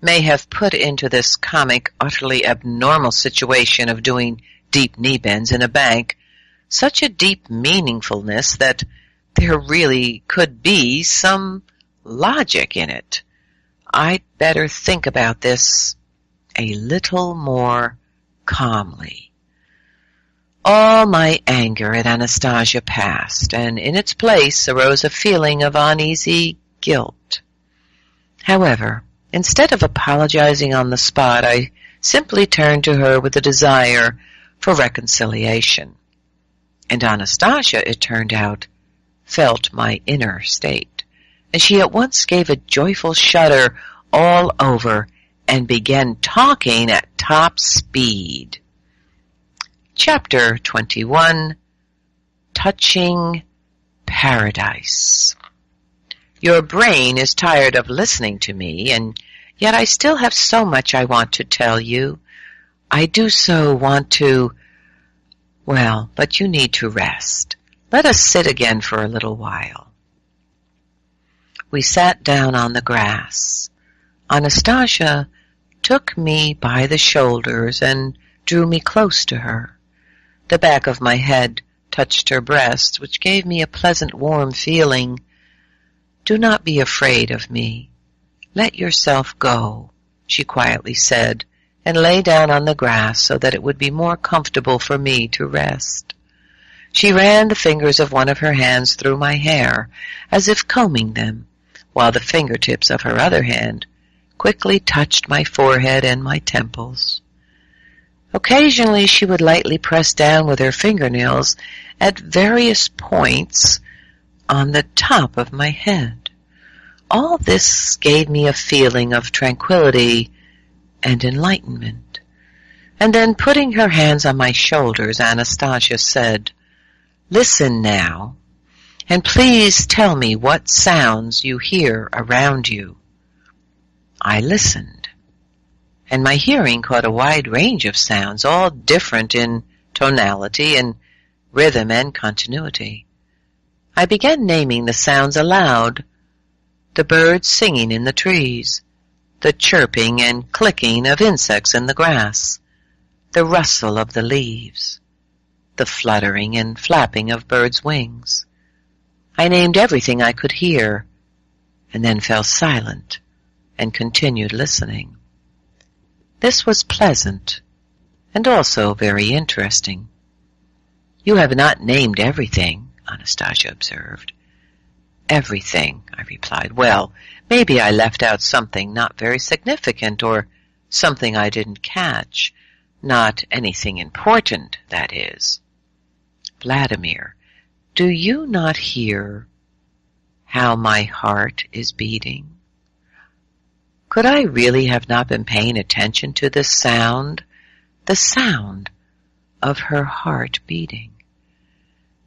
may have put into this comic, utterly abnormal situation of doing deep knee bends in a bank such a deep meaningfulness that there really could be some logic in it. I'd better think about this a little more calmly. All my anger at Anastasia passed, and in its place arose a feeling of uneasy guilt. However, instead of apologizing on the spot, I simply turned to her with a desire for reconciliation. And Anastasia, it turned out, felt my inner state, and she at once gave a joyful shudder all over and began talking at top speed. Chapter 21, Touching Paradise. Your brain is tired of listening to me, and yet I still have so much I want to tell you. I do so want to, well, but you need to rest. Let us sit again for a little while. We sat down on the grass. Anastasia took me by the shoulders and drew me close to her. The back of my head touched her breast, which gave me a pleasant warm feeling. Do not be afraid of me. Let yourself go, she quietly said, and lay down on the grass so that it would be more comfortable for me to rest. She ran the fingers of one of her hands through my hair, as if combing them, while the fingertips of her other hand quickly touched my forehead and my temples. Occasionally she would lightly press down with her fingernails at various points on the top of my head. All this gave me a feeling of tranquility and enlightenment. And then, putting her hands on my shoulders, Anastasia said, "Listen now, and please tell me what sounds you hear around you." I listened, and my hearing caught a wide range of sounds, all different in tonality and rhythm and continuity. I began naming the sounds aloud: the birds singing in the trees, the chirping and clicking of insects in the grass, the rustle of the leaves, the fluttering and flapping of birds' wings. I named everything I could hear, and then fell silent and continued listening. This was pleasant and also very interesting. "You have not named everything," Anastasia observed. "Everything," I replied. "Well, maybe I left out something not very significant, or something I didn't catch. Not anything important, that is." "Vladimir, do you not hear how my heart is beating?" Could I really have not been paying attention to this sound, the sound of her heart beating?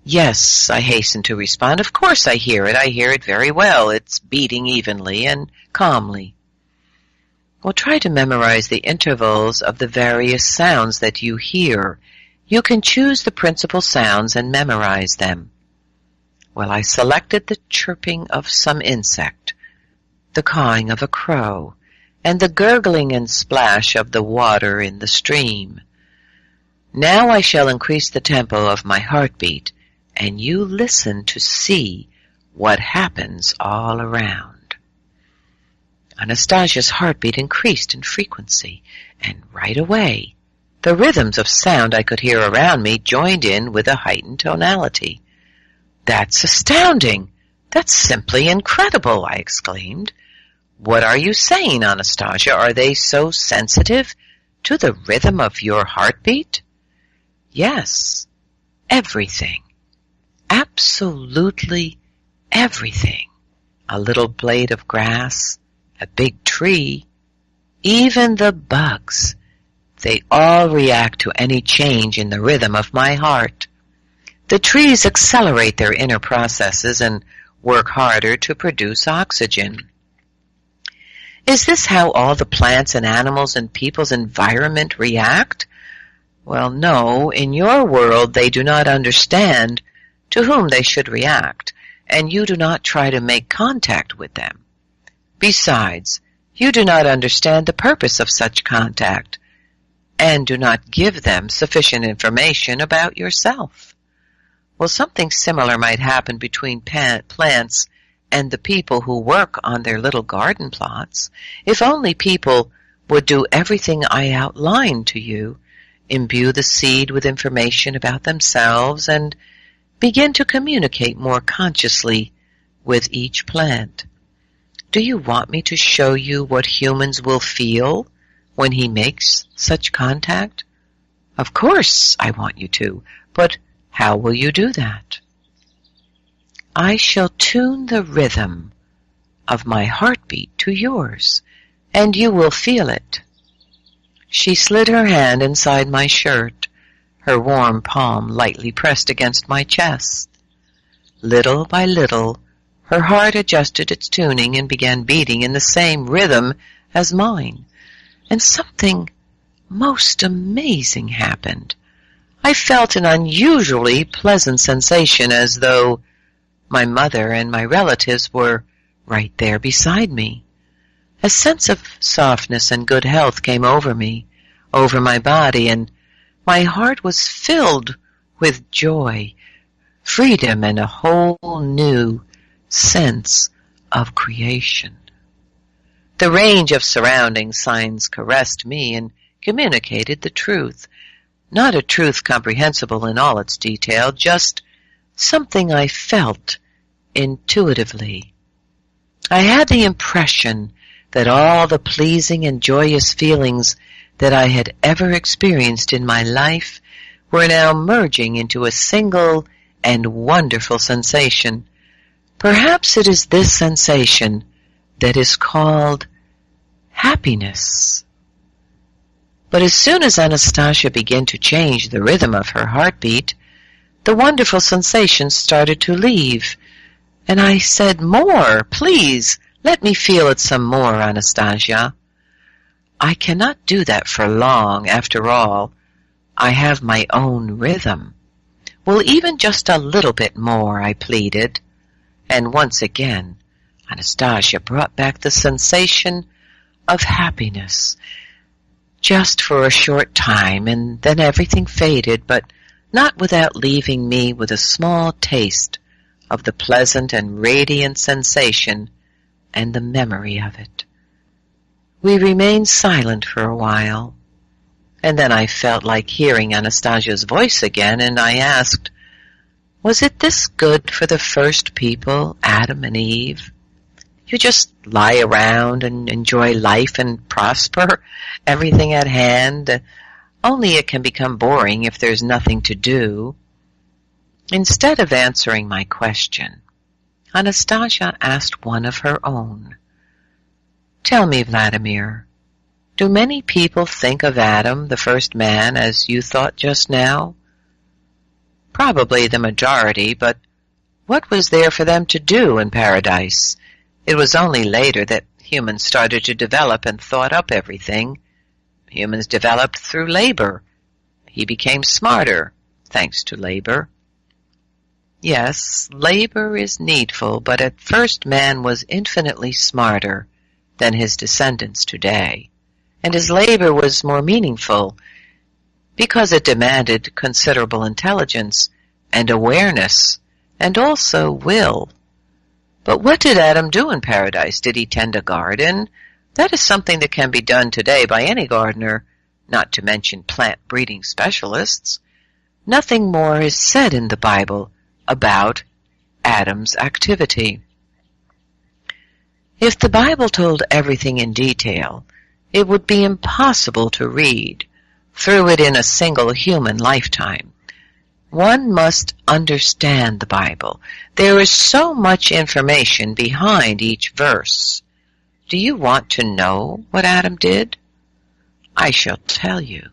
"Yes," I hastened to respond. "Of course I hear it. I hear it very well. It's beating evenly and calmly." "Well, try to memorize the intervals of the various sounds that you hear. You can choose the principal sounds and memorize them." Well, I selected the chirping of some insect, the cawing of a crow, and the gurgling and splash of the water in the stream. "Now I shall increase the tempo of my heartbeat, and you listen to see what happens all around." Anastasia's heartbeat increased in frequency, and right away the rhythms of sound I could hear around me joined in with a heightened tonality. "That's astounding! That's simply incredible!" I exclaimed. "What are you saying, Anastasia? Are they so sensitive to the rhythm of your heartbeat?" "Yes, everything. Absolutely everything. A little blade of grass, a big tree, even the bugs. They all react to any change in the rhythm of my heart. The trees accelerate their inner processes and work harder to produce oxygen." "Is this how all the plants and animals in people's environment react?" "Well, no. In your world they do not understand to whom they should react, and you do not try to make contact with them. Besides, you do not understand the purpose of such contact, and do not give them sufficient information about yourself. Well, something similar might happen between plants and the people who work on their little garden plots. If only people would do everything I outlined to you, imbue the seed with information about themselves, and begin to communicate more consciously with each plant. Do you want me to show you what humans will feel when he makes such contact? Of course I want you to, but how will you do that? I shall tune the rhythm of my heartbeat to yours, and you will feel it. She slid her hand inside my shirt, her warm palm lightly pressed against my chest. Little by little, her heart adjusted its tuning and began beating in the same rhythm as mine, and something most amazing happened. I felt an unusually pleasant sensation, as though my mother and my relatives were right there beside me. A sense of softness and good health came over me, over my body, and my heart was filled with joy, freedom, and a whole new sense of creation. The range of surrounding signs caressed me and communicated the truth, not a truth comprehensible in all its detail, just something I felt intuitively. I had the impression that all the pleasing and joyous feelings that I had ever experienced in my life were now merging into a single and wonderful sensation. Perhaps it is this sensation that is called happiness. But as soon as Anastasia began to change the rhythm of her heartbeat, the wonderful sensation started to leave, and I said, "More, please, let me feel it some more, Anastasia." "I cannot do that for long. After all, I have my own rhythm." "Well, even just a little bit more," I pleaded. And once again, Anastasia brought back the sensation of happiness, just for a short time, and then everything faded, but not without leaving me with a small taste of the pleasant and radiant sensation and the memory of it. We remained silent for a while, and then I felt like hearing Anastasia's voice again, and I asked, "Was it this good for the first people, Adam and Eve? You just lie around and enjoy life and prosper, everything at hand, only it can become boring if there's nothing to do." Instead of answering my question, Anastasia asked one of her own. "Tell me, Vladimir, do many people think of Adam, the first man, as you thought just now?" "Probably the majority, but what was there for them to do in paradise? It was only later that humans started to develop and thought up everything. Humans developed through labor. He became smarter, thanks to labor." "Yes, labor is needful, but at first man was infinitely smarter than his descendants today, and his labor was more meaningful because it demanded considerable intelligence and awareness and also will. But what did Adam do in paradise? Did he tend a garden? That is something that can be done today by any gardener, not to mention plant breeding specialists. Nothing more is said in the Bible about Adam's activity. If the Bible told everything in detail, it would be impossible to read through it in a single human lifetime. One must understand the Bible. There is so much information behind each verse. Do you want to know what Adam did? I shall tell you.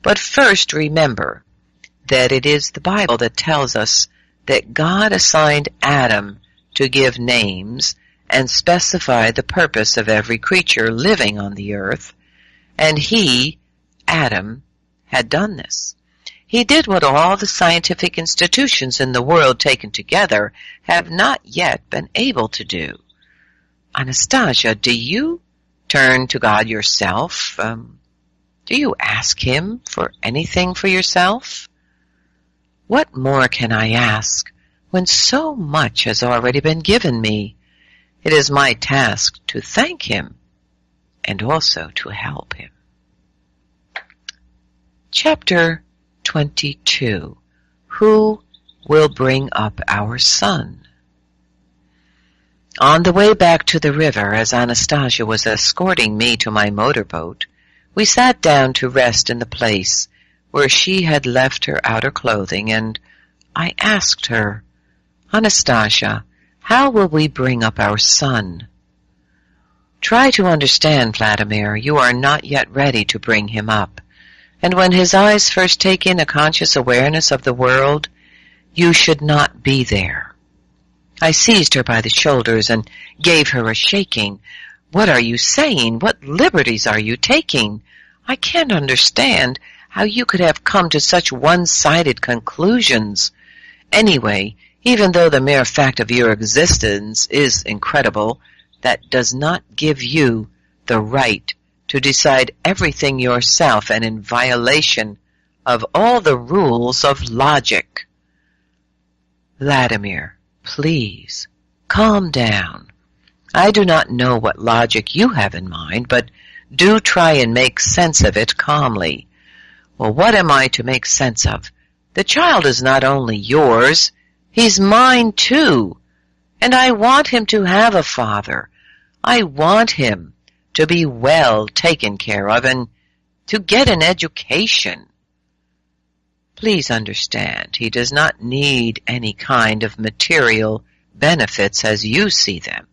But first remember that it is the Bible that tells us that God assigned Adam to give names and specify the purpose of every creature living on the earth, and he, Adam, had done this. He did what all the scientific institutions in the world taken together have not yet been able to do. Anastasia, do you turn to God yourself? Do you ask him for anything for yourself? What more can I ask when so much has already been given me? It is my task to thank him and also to help him. Chapter 22. Who will bring up our son? On the way back to the river, as Anastasia was escorting me to my motorboat, we sat down to rest in the place where she had left her outer clothing, and I asked her, "Anastasia, how will we bring up our son?" "Try to understand, Vladimir, you are not yet ready to bring him up, and when his eyes first take in a conscious awareness of the world, you should not be there." I seized her by the shoulders and gave her a shaking. "What are you saying? What liberties are you taking? I can't understand how you could have come to such one-sided conclusions. Anyway, even though the mere fact of your existence is incredible, that does not give you the right to decide everything yourself and in violation of all the rules of logic." "Vladimir, please, calm down. I do not know what logic you have in mind, but do try and make sense of it calmly." "Well, what am I to make sense of? The child is not only yours, he's mine too. And I want him to have a father. I want him to be well taken care of and to get an education. Please understand, he does not need any kind of material benefits as you see them.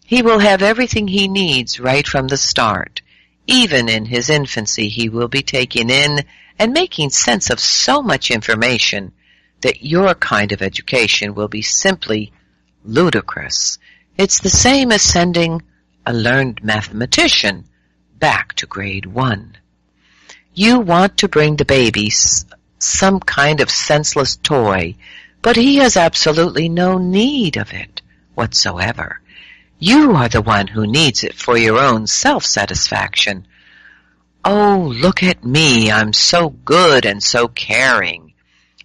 He will have everything he needs right from the start. Even in his infancy he will be taking in and making sense of so much information that your kind of education will be simply ludicrous. It's the same as sending a learned mathematician back to grade 1. You want to bring the baby some kind of senseless toy, but he has absolutely no need of it whatsoever. You are the one who needs it for your own self-satisfaction. Oh, look at me, I'm so good and so caring.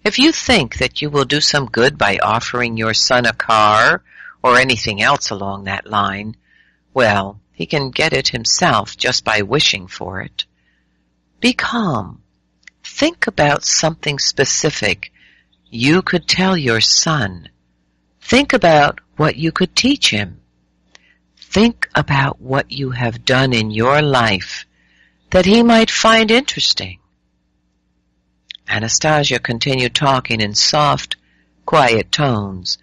If you think that you will do some good by offering your son a car or anything else along that line, well, he can get it himself just by wishing for it. Be calm. Think about something specific you could tell your son. Think about what you could teach him. Think about what you have done in your life that he might find interesting." Anastasia continued talking in soft, quiet tones,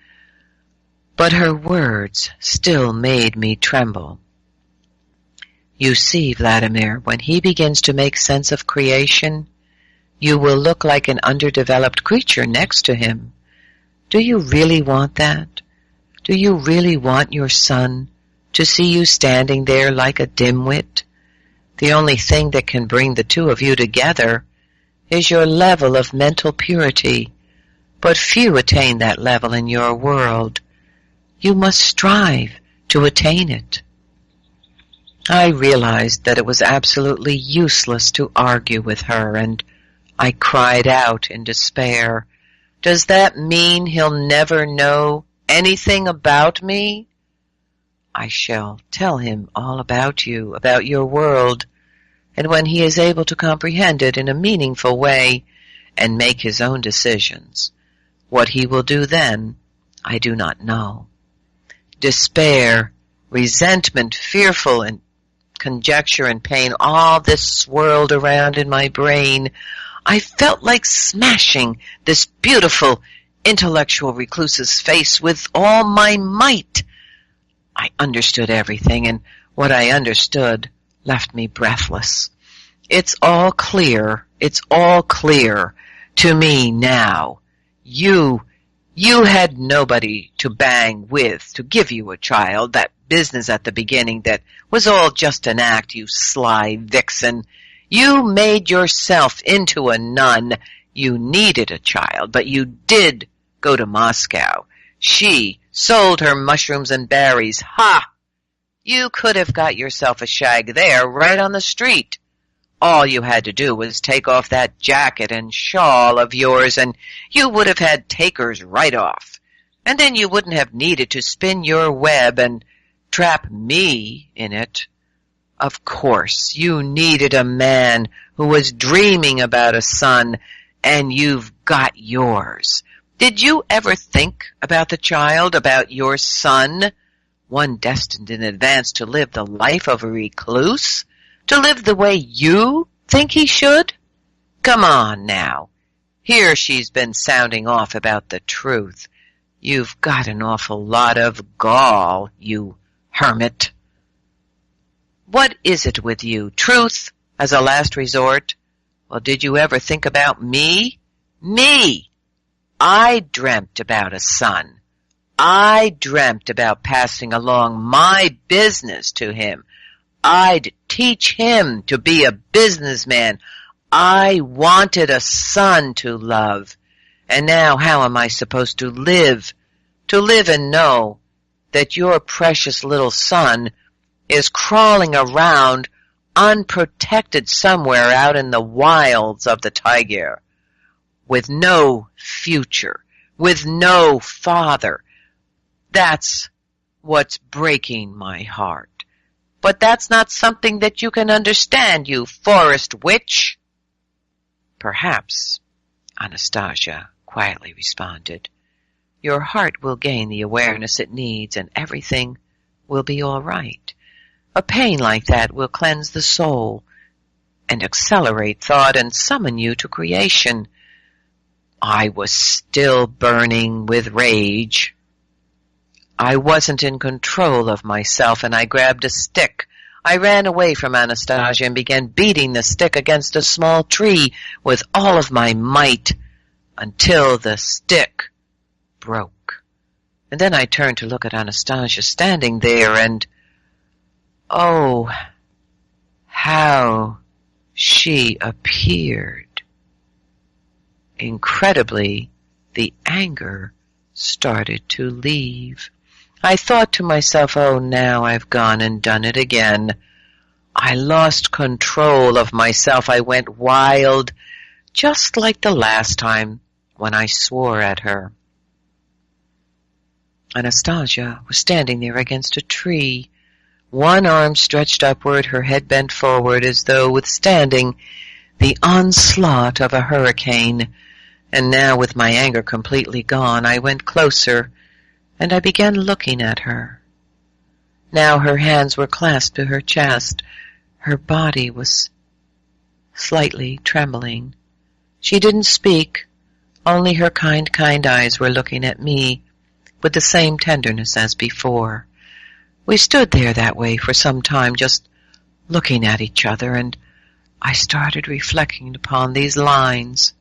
but her words still made me tremble. "You see, Vladimir, when he begins to make sense of creation, you will look like an underdeveloped creature next to him. Do you really want that? Do you really want your son to see you standing there like a dimwit? The only thing that can bring the two of you together is your level of mental purity, but few attain that level in your world. You must strive to attain it." I realized that it was absolutely useless to argue with her, and I cried out in despair, "Does that mean he'll never know anything about me?" "I shall tell him all about you, about your world, and when he is able to comprehend it in a meaningful way and make his own decisions, what he will do then, I do not know. Despair, resentment, fearful and conjecture and pain, all this swirled around in my brain. I felt like smashing this beautiful, intellectual recluse's face with all my might. I understood everything, and what I understood left me breathless. It's all clear to me now. You had nobody to bang with to give you a child. That business at the beginning, that was all just an act, you sly vixen. You made yourself into a nun. You needed a child, but you did go to Moscow. She sold her mushrooms and berries. Ha! You could have got yourself a shag there, right on the street. All you had to do was take off that jacket and shawl of yours, and you would have had takers right off. And then you wouldn't have needed to spin your web and trap me in it. Of course, you needed a man who was dreaming about a son, and you've got yours. Did you ever think about the child, about your son, one destined in advance to live the life of a recluse, to live the way you think he should? Come on now. Here she's been sounding off about the truth. You've got an awful lot of gall, you hermit. What is it with you? Truth as a last resort? Well, did you ever think about me? Me! I dreamt about a son. I dreamt about passing along my business to him. I'd teach him to be a businessman. I wanted a son to love. And now how am I supposed to live? To live and know that your precious little son is crawling around unprotected somewhere out in the wilds of the taiga, with no future, with no father. That's what's breaking my heart. But that's not something that you can understand, you forest witch. Perhaps, Anastasia quietly responded, your heart will gain the awareness it needs and everything will be all right. A pain like that will cleanse the soul and accelerate thought and summon you to creation. I was still burning with rage. I wasn't in control of myself, and I grabbed a stick. I ran away from Anastasia and began beating the stick against a small tree with all of my might until the stick broke. And then I turned to look at Anastasia standing there, and oh, how she appeared. Incredibly, the anger started to leave. I thought to myself, oh, now I've gone and done it again. I lost control of myself. I went wild, just like the last time when I swore at her. Anastasia was standing there against a tree, one arm stretched upward, her head bent forward as though withstanding the onslaught of a hurricane. And now, with my anger completely gone, I went closer and I began looking at her. Now her hands were clasped to her chest. Her body was slightly trembling. She didn't speak, only her kind eyes were looking at me with the same tenderness as before. We stood there that way for some time, just looking at each other, and I started reflecting upon these lines.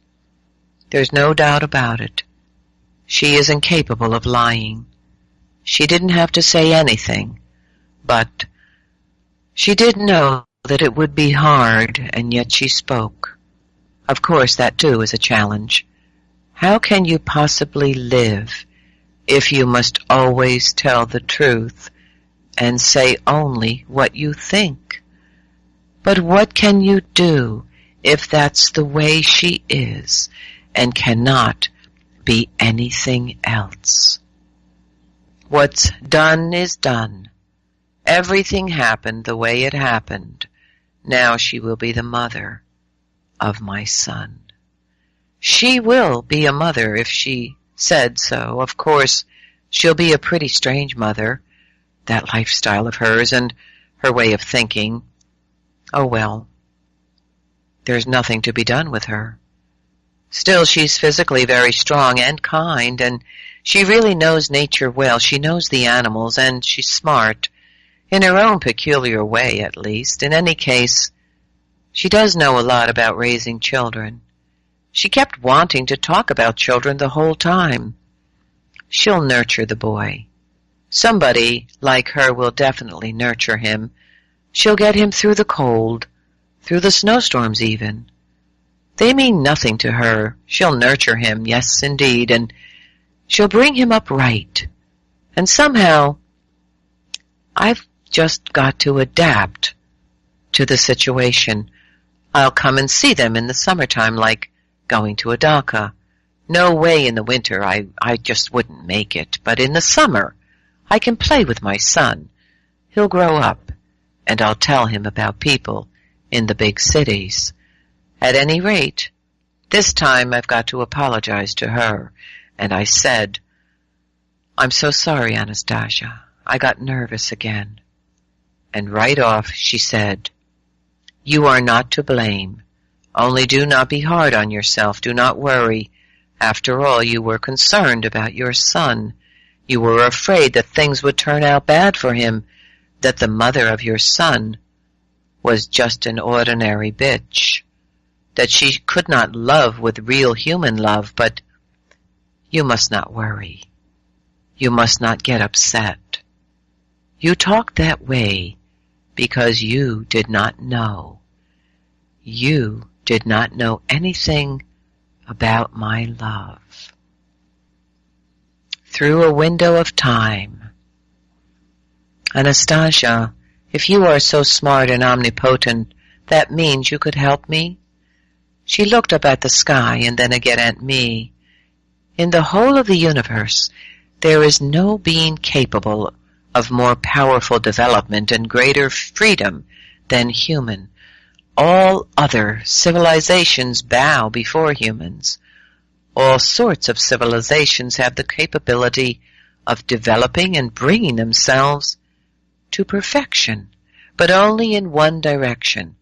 There's no doubt about it. She is incapable of lying. She didn't have to say anything, but she did know that it would be hard, and yet she spoke. Of course, that too is a challenge. How can you possibly live if you must always tell the truth and say only what you think? But what can you do if that's the way she is and cannot be anything else? What's done is done. Everything happened the way it happened. Now she will be the mother of my son. She will be a mother if she said so. Of course, she'll be a pretty strange mother, that lifestyle of hers and her way of thinking. Oh well, there's nothing to be done with her. Still, she's physically very strong and kind, and she really knows nature well. She knows the animals, and she's smart, in her own peculiar way, at least. In any case, she does know a lot about raising children. She kept wanting to talk about children the whole time. She'll nurture the boy. Somebody like her will definitely nurture him. She'll get him through the cold, through the snowstorms even. They mean nothing to her. She'll nurture him, yes, indeed, and she'll bring him up right. And somehow, I've just got to adapt to the situation. I'll come and see them in the summertime, like going to a dacha. No way in the winter, I just wouldn't make it. But in the summer, I can play with my son. He'll grow up, and I'll tell him about people in the big cities. At any rate, this time I've got to apologize to her, and I said, "I'm so sorry, Anastasia. I got nervous again." And right off she said, "You are not to blame. Only do not be hard on yourself. Do not worry. After all, you were concerned about your son. You were afraid that things would turn out bad for him, that the mother of your son was just an ordinary bitch, that she could not love with real human love, but you must not worry. You must not get upset. You talked that way because you did not know. You did not know anything about my love." Through a window of time. "Anastasia, if you are so smart and omnipotent, that means you could help me?" She looked up at the sky and then again at me. "In the whole of the universe, there is no being capable of more powerful development and greater freedom than human. All other civilizations bow before humans. All sorts of civilizations have the capability of developing and bringing themselves to perfection, but only in one direction,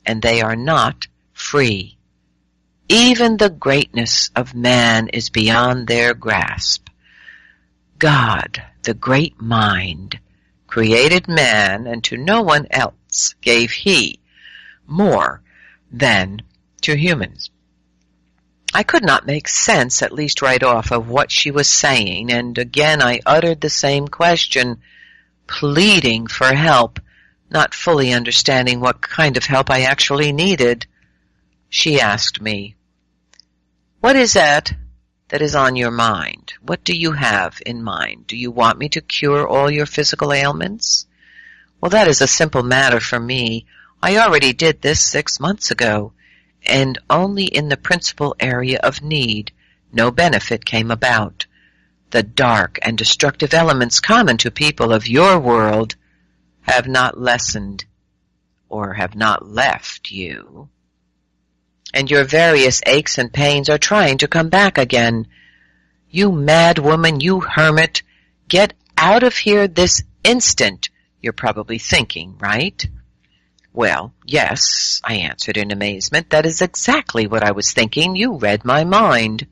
and they are not free. Even the greatness of man is beyond their grasp. God, the great mind, created man, and to no one else gave he more than to humans." I could not make sense, at least right off, of what she was saying, and again I uttered the same question, pleading for help, not fully understanding what kind of help I actually needed. She asked me, "What is that is on your mind? What do you have in mind? Do you want me to cure all your physical ailments?" "Well, that is a simple matter for me. I already did this 6 months ago, and only in the principal area of need. No benefit came about. The dark and destructive elements common to people of your world have not lessened or have not left you. And your various aches and pains are trying to come back again. You mad woman, you hermit, get out of here this instant, you're probably thinking, right?" "Well, yes," I answered in amazement. "That is exactly what I was thinking. You read my mind."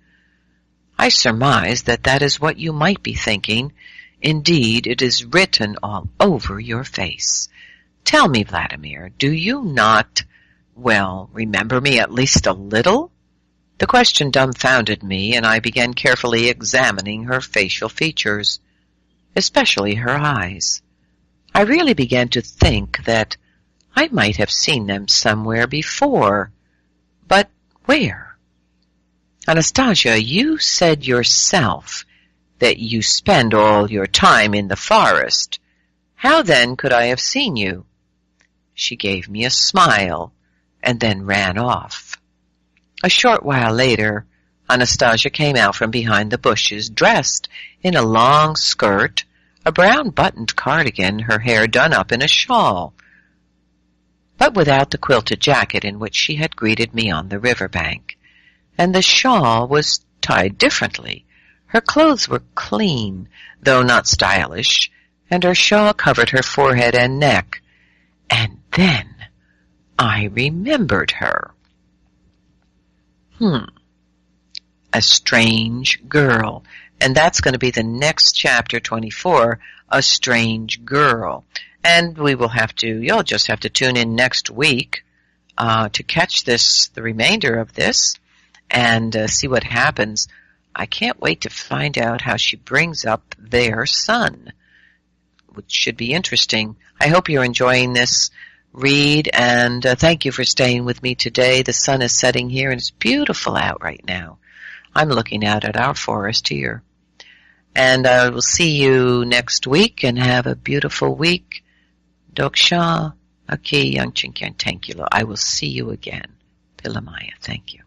"I surmise that that is what you might be thinking. Indeed, it is written all over your face. Tell me, Vladimir, do you not, remember me at least a little?" The question dumbfounded me, and I began carefully examining her facial features, especially her eyes. I really began to think that I might have seen them somewhere before. But where? "Anastasia, you said yourself that you spend all your time in the forest. How then could I have seen you?" She gave me a smile and then ran off. A short while later, Anastasia came out from behind the bushes, dressed in a long skirt, a brown buttoned cardigan, her hair done up in a shawl, but without the quilted jacket in which she had greeted me on the river bank. And the shawl was tied differently. Her clothes were clean, though not stylish, and her shawl covered her forehead and neck. And then I remembered her. A strange girl. And that's going to be the next chapter, 24, A Strange Girl. And you'll just have to tune in next week to catch the remainder of this and see what happens. I can't wait to find out how she brings up their son, which should be interesting. I hope you're enjoying this read, and thank you for staying with me today. The sun is setting here, and it's beautiful out right now. I'm looking out at our forest here. And I will see you next week, and have a beautiful week. Doksha, Aki, Yang Chinkan Tankula. I will see you again. Pilamaya. Thank you.